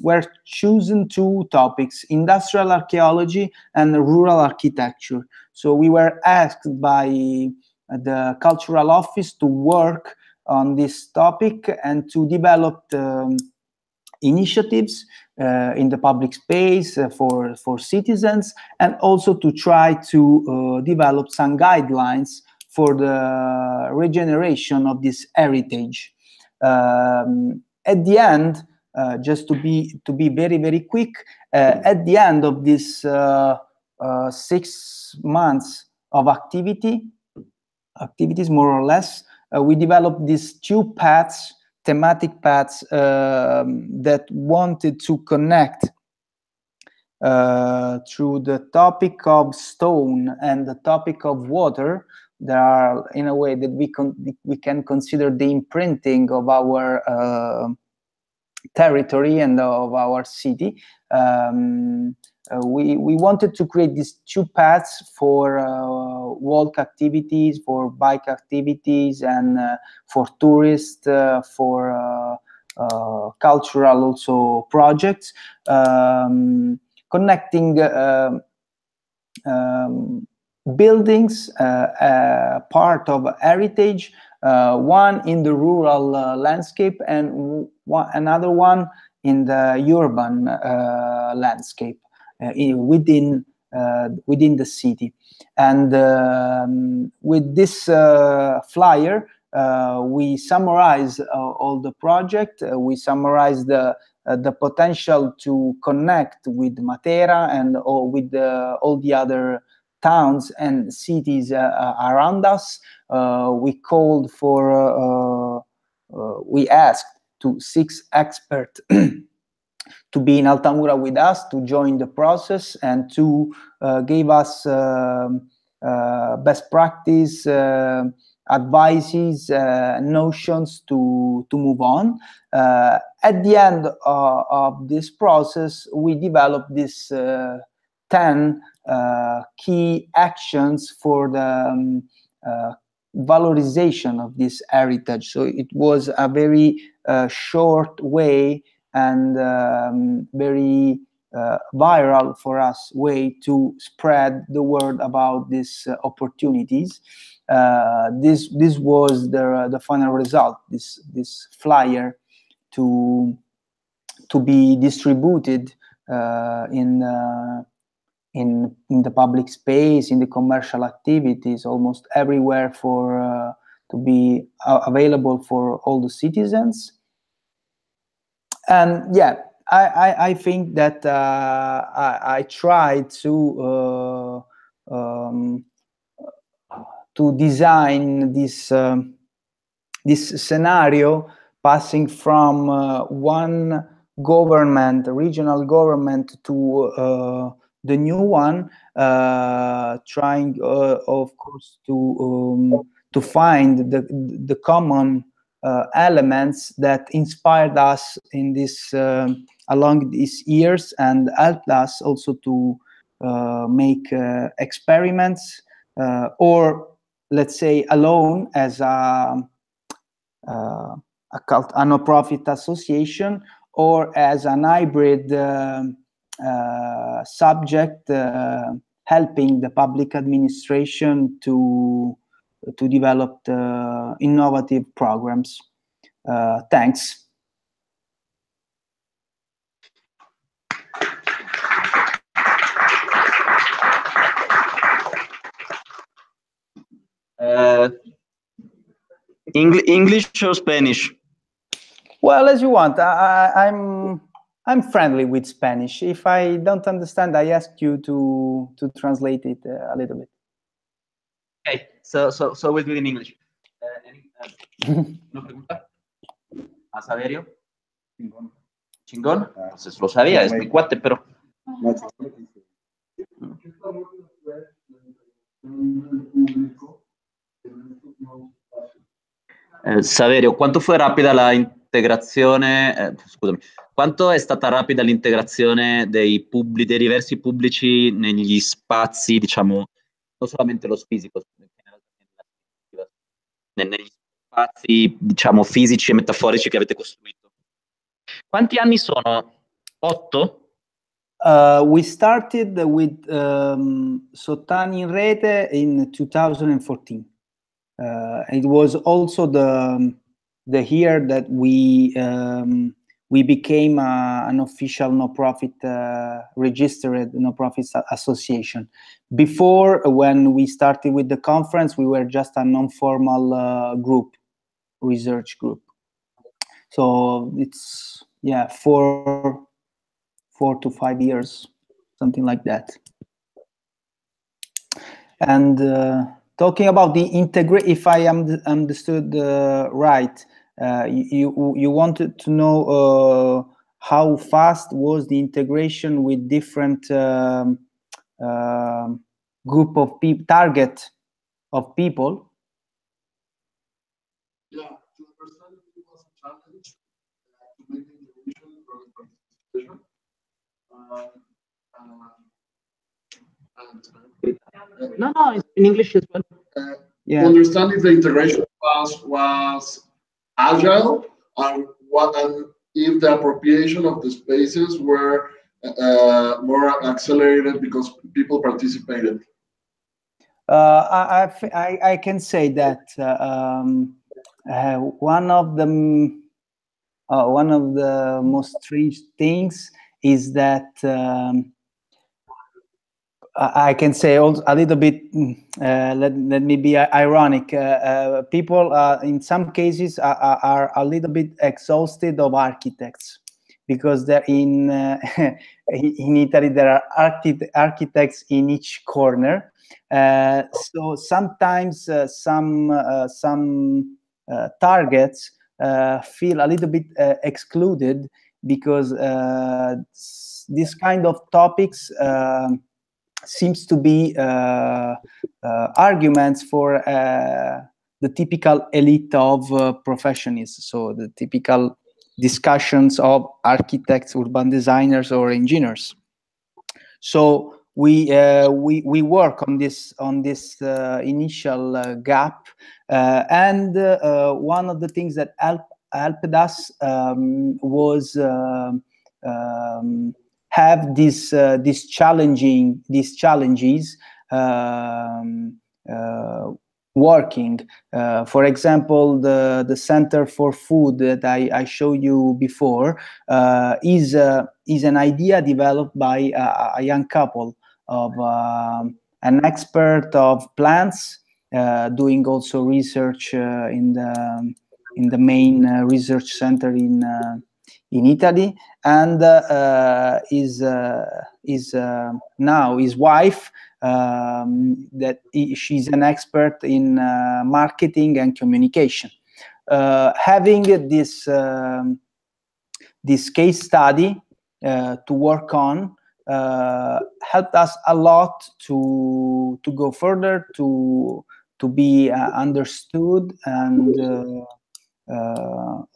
were chosen two topics: industrial archaeology and rural architecture. So we were asked by the cultural office to work on this topic and to develop initiatives in the public space for citizens, and also to try to develop some guidelines for the regeneration of this heritage. At the end, just to be very, very quick, at the end of this 6 months of activities more or less, we developed these 2 paths, thematic paths, that wanted to connect through the topic of stone and the topic of water. There are, in a way, that we can consider the imprinting of our territory and of our city. We wanted to create these 2 paths for walk activities, for bike activities, and for tourists, for cultural also projects, connecting buildings, part of heritage, one in the rural landscape and another one in the urban landscape within the city. And with this flyer, we summarize all the project. We summarize the potential to connect with Matera and with all the other towns and cities around us. We called for, we asked to 6 experts to be in Altamura with us, to join the process, and to give us best practice, advices, notions to move on. At the end of this process, we developed this 10 key actions for the valorization of this heritage. So it was a very short way and very viral for us way to spread the word about these opportunities. This was the final result. This flyer to be distributed in the public space, in the commercial activities, almost everywhere, for to be available for all the citizens. And yeah, I think that I tried to design this this scenario, passing from one government, regional government, to the new one, trying, of course, to find the common elements that inspired us in this along these years, and helped us also to make experiments, or let's say alone as a no-profit association, or as an hybrid subject, helping the public administration to develop the innovative programs. Thanks. English or Spanish? Well, as you want. I'm friendly with Spanish. If I don't understand, I ask you to translate it a little bit. Okay, so we'll do it in English. ¿Una pregunta? ¿A Saverio? Chingón. ¿Chingón? Pues lo sabía, es mi cuate, pero... Saverio, quanto fu rapida la integrazione, scusami, quanto è stata rapida l'integrazione dei diversi pubblici negli spazi, diciamo, non solamente lo fisico, negli spazi, diciamo, fisici e metaforici che avete costruito? Quanti anni sono? 8? We started with Sottani in Rete in 2014. It was also the year that we we became an official no-profit, registered no-profit association. Before, when we started with the conference, we were just a non-formal group, research group. So it's, yeah, 4 to 5 years, something like that. And talking about the if I understood right, you wanted to know how fast was the integration with different group of target of people. Yeah, to understand it was a challenge to make the integration from participation. No, it's in English as well. To understand if the integration was agile and if the appropriation of the spaces were more accelerated because people participated. I can say that one of the most strange things is that I can say also a little bit, let me be ironic, people in some cases are a little bit exhausted of architects, because they're in Italy there are architects in each corner. So sometimes some targets feel a little bit excluded, because this kind of topics seems to be arguments for the typical elite of professionists, so the typical discussions of architects, urban designers, or engineers. So we work on this initial gap, and one of the things that helped us was have these challenges working. For example, the Center for Food that I showed you before is an idea developed by a young couple of an expert of plants, doing also research in the main research center in Italy, and is now his wife, that she's an expert in marketing and communication. Having this case study to work on helped us a lot to go further, to be understood, and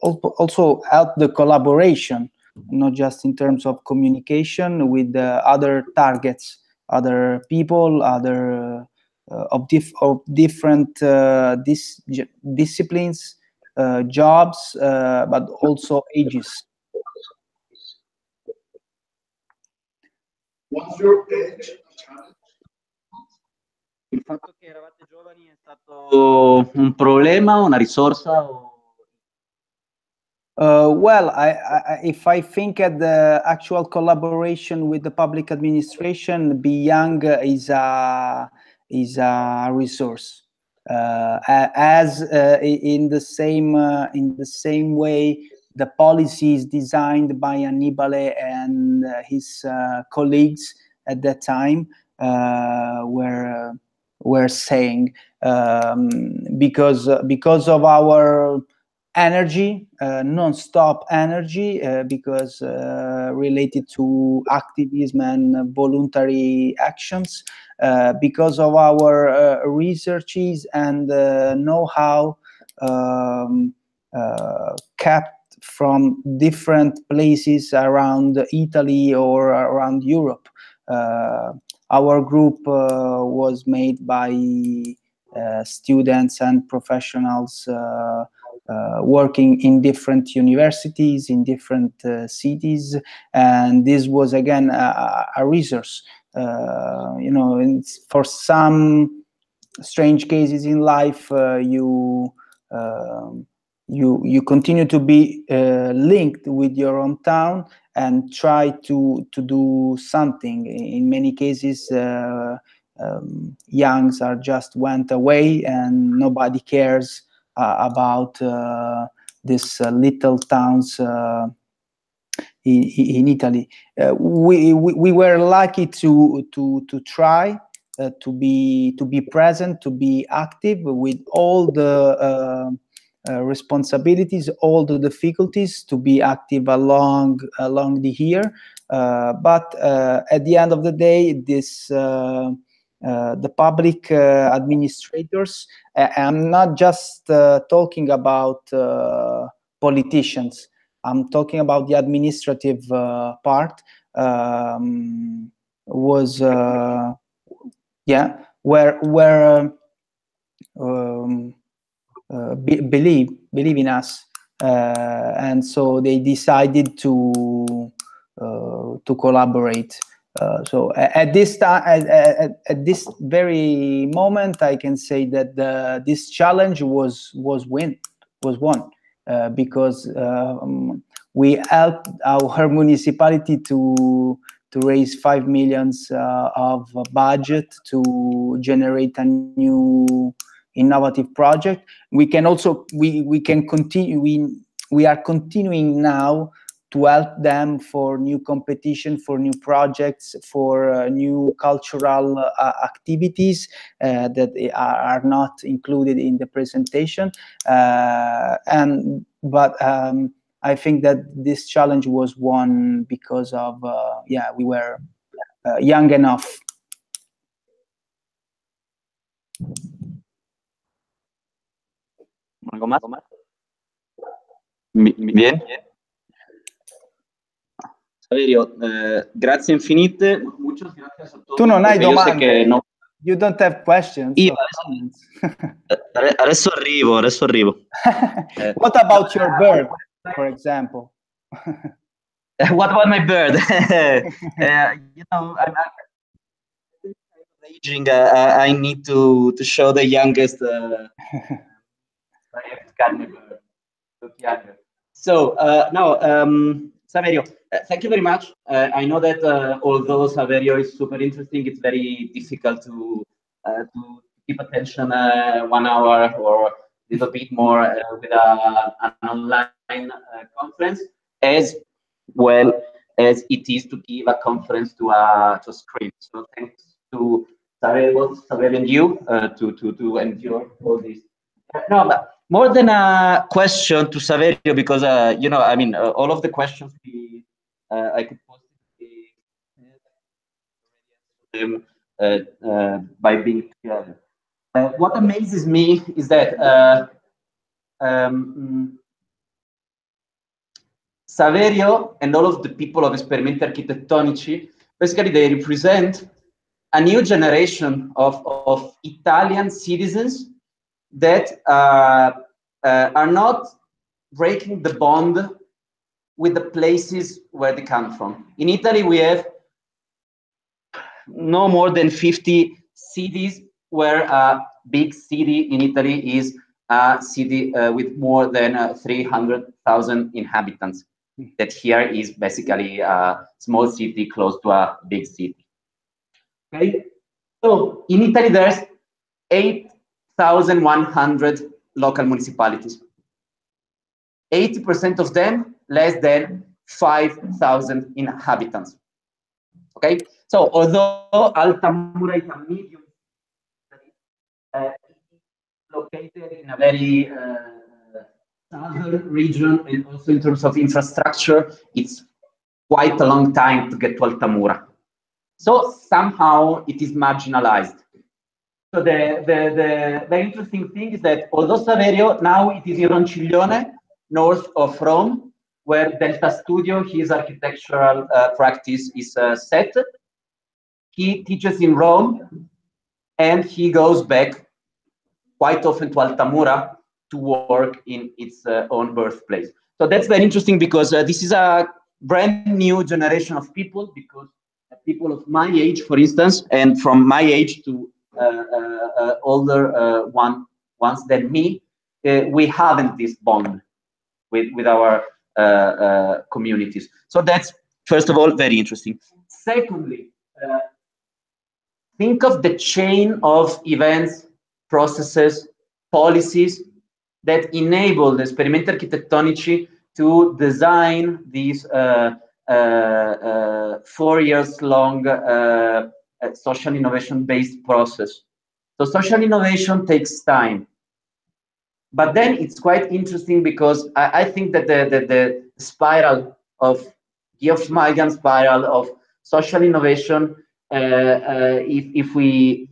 also help the collaboration, not just in terms of communication with other targets, other people, other of different disciplines, jobs, but also ages. What's your age challenge? Il fatto che eravate giovani è stato un problema, una risorsa? Well, if I think at the actual collaboration with the public administration, be young is a resource. As in the same way, the policies designed by Annibale and his colleagues at that time were saying, because of our energy, non-stop energy, because related to activism and voluntary actions, because of our researches and know-how kept from different places around Italy or around Europe. Our group was made by students and professionals working in different universities, in different cities, and this was again a resource. You know, for some strange cases in life, you continue to be linked with your hometown and try to do something. In many cases, youngs are just went away and nobody cares about these little towns in Italy. We were lucky to try to be present, to be active with all the responsibilities, all the difficulties, to be active along the year. But at the end of the day, this the public administrators. I'm not just talking about politicians. I'm talking about the administrative part. Was yeah, where believe in us, and so they decided to collaborate. So at this time, at this very moment, I can say that this challenge was won, because we helped our municipality to raise 5 million of budget to generate a new innovative project. We can also we can continue. We are continuing now to help them for new competition, for new projects, for new cultural activities that are not included in the presentation. But I think that this challenge was won because of yeah, we were young enough. ¿Algo más? Bien. Saverio, grazie infinite. Muchas gracias a todos. Tu non hai domande. Che no... You don't have questions. Io adesso arrivo. What about your bird, for example? What about my bird? You know, I'm aging. I need to show the youngest. So now, Saverio, thank you very much. I know that although Saverio is super interesting, it's very difficult to keep attention 1 hour or a little bit more with an online conference, as well as it is to give a conference to a screen. So thanks to Saverio and you to endure all this. No, but more than a question to Saverio, because you know, I mean, all of the questions I could possibly them by being together. What amazes me is that Saverio and all of the people of Esperimenti Architettonici, basically they represent a new generation of Italian citizens that are not breaking the bond with the places where they come from. In Italy, we have no more than 50 cities, where a big city in Italy is a city with more than 300,000 inhabitants. That here is basically a small city close to a big city. Okay, so in Italy, there's 8,100 local municipalities. 80% of them less than 5,000 inhabitants. Okay, so although Altamura is a medium, located in a very southern region, and also in terms of infrastructure, it's quite a long time to get to Altamura. So somehow it is marginalized. So the very interesting thing is that although Saverio now it is in Ronciglione, north of Rome, where Delta Studio, his architectural practice is set. He teaches in Rome, and he goes back quite often to Altamura to work in its own birthplace. So that's very interesting, because this is a brand new generation of people, because people of my age, for instance, and from my age to older ones than me, we haven't this bond with our communities. So that's, first of all, very interesting. Secondly, think of the chain of events, processes, policies that enable the esperimenti architettonici to design these 4 years long social innovation based process. So social innovation takes time. But then it's quite interesting because I think that the spiral of Geoff Schmeigan's spiral of social innovation, if we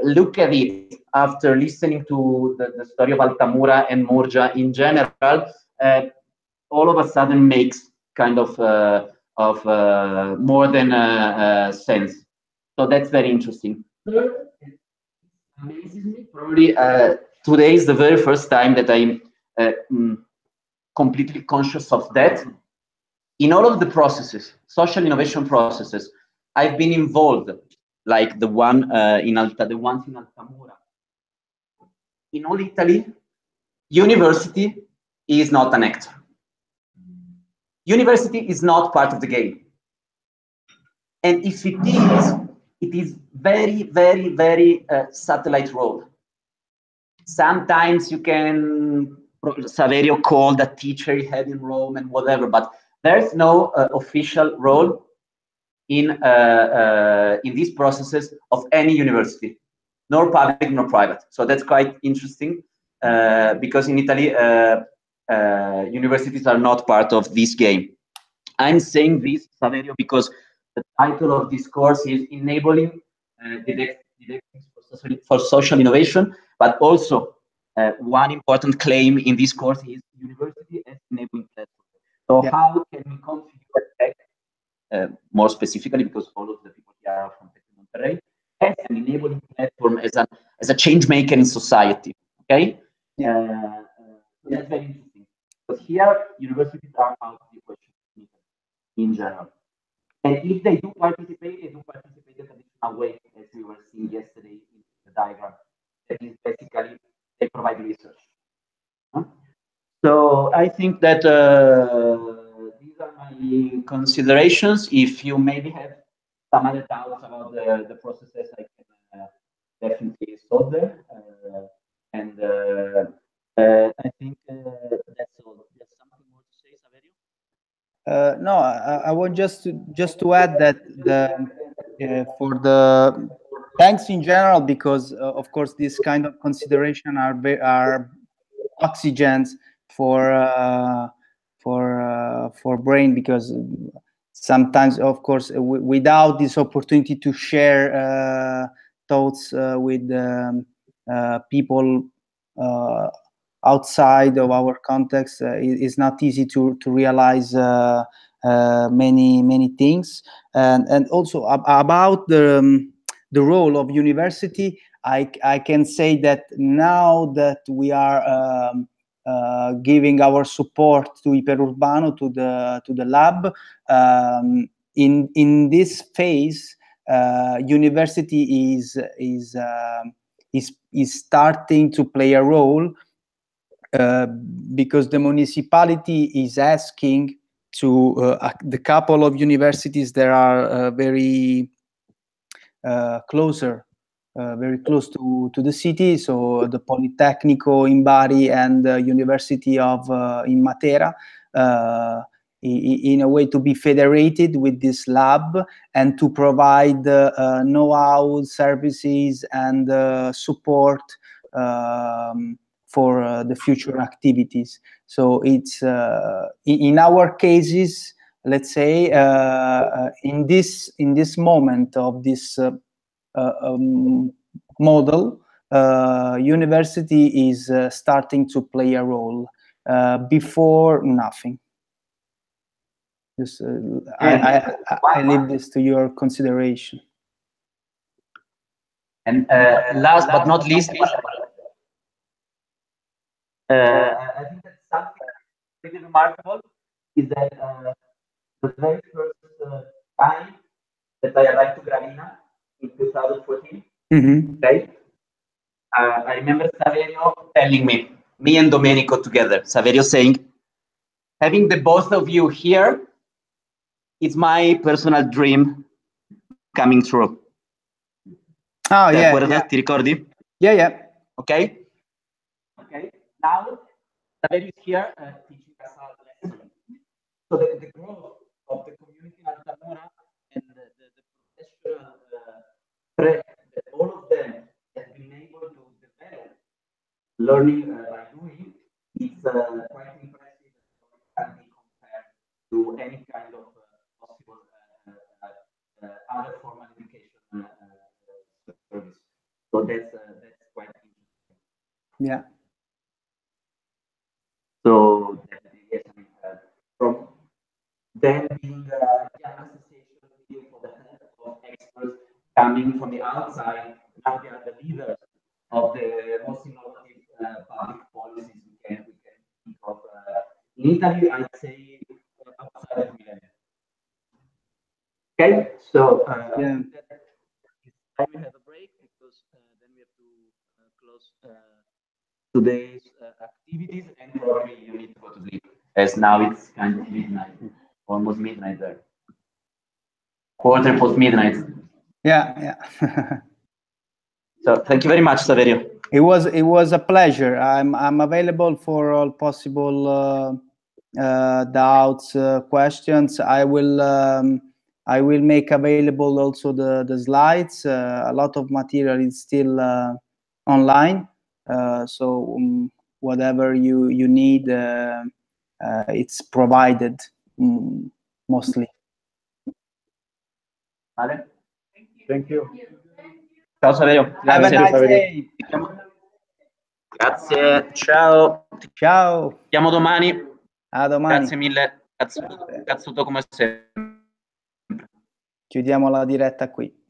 look at it after listening to the story of Altamura and Murgia in general, all of a sudden makes kind of more than sense. So that's very interesting. Third, it amazes me, probably today is the very first time that I'm completely conscious of that. In all of the processes, social innovation processes, I've been involved, like the ones in Altamura. In all Italy, university is not an actor. University is not part of the game. And if it is very, very, very satellite role. Sometimes you can, Saverio called a teacher he had in Rome and whatever, but there's no official role in these processes of any university, nor public nor private. So that's quite interesting because in Italy, universities are not part of this game. I'm saying this, Saverio, because the title of this course is Enabling Didactics for Social Innovation, but also one important claim in this course is university as enabling platform. So how can we configure TEC, more specifically, because all of the people here are from TEC Monterrey, as an enabling platform, as a change maker in society, okay? So that's very interesting. But here, universities are out of the equation in general. And if they do participate in a traditional way, as we were seeing yesterday in the diagram. That is basically they provide research. So I think that these are my considerations. If you maybe have some other doubts about the processes, I can definitely solve them. And I think that's all. There's something more to say, Saverio? No, I want just to add that for the thanks in general, because of course this kind of consideration are oxygens for brain, because sometimes, of course, without this opportunity to share thoughts with people outside of our context, it's not easy to realize many things. And also about the role of university, I can say that now that we are giving our support to Iperurbano, to the lab, in this phase, university is starting to play a role, because the municipality is asking to the couple of universities that are very very close to the city, so the Politecnico in Bari and the University of in Matera, in a way to be federated with this lab and to provide know-how, services, and support for the future activities. So it's in our cases, let's say, in this moment of this model, university is starting to play a role. Before, nothing. Just, I leave this to your consideration. And last but not least, I think that something pretty remarkable is that the very first time that I arrived to Gravina in 2014, okay, I remember Saverio telling me, me and Domenico together. Saverio saying, having the both of you here, it's my personal dream coming true. Oh, yeah. Ti ricordi? Yeah. Okay. Now, Saverio is here teaching us our lesson. So the growth of the community in Altamura and the professional thread that all of them have been able to develop, learning by doing, is quite impressive and can be compared to any kind of possible other formal education service. So that's quite interesting. Yeah. So yes, I mean, from then being a young association dealing for the help of experts coming from the outside, now they are the leaders of the most innovative public policies we can think of. In Italy, I'd say outside of Milan. Okay, so Yeah. I will have a break because then we have to close today's activities, and probably you need to go to sleep, as now it's kind of midnight, almost midnight there. Quarter post midnight. Yeah. So thank you very much, Saverio. It was a pleasure. I'm available for all possible doubts, questions. I will make available also the slides. A lot of material is still online, so whatever you need, it's provided mostly. Vale? Thank you. Ciao Saverio. Have a nice day. Grazie, ciao. Ciao. Ti chiamo domani. A domani. Grazie mille. Cazzuto come sempre. Chiudiamo la diretta qui.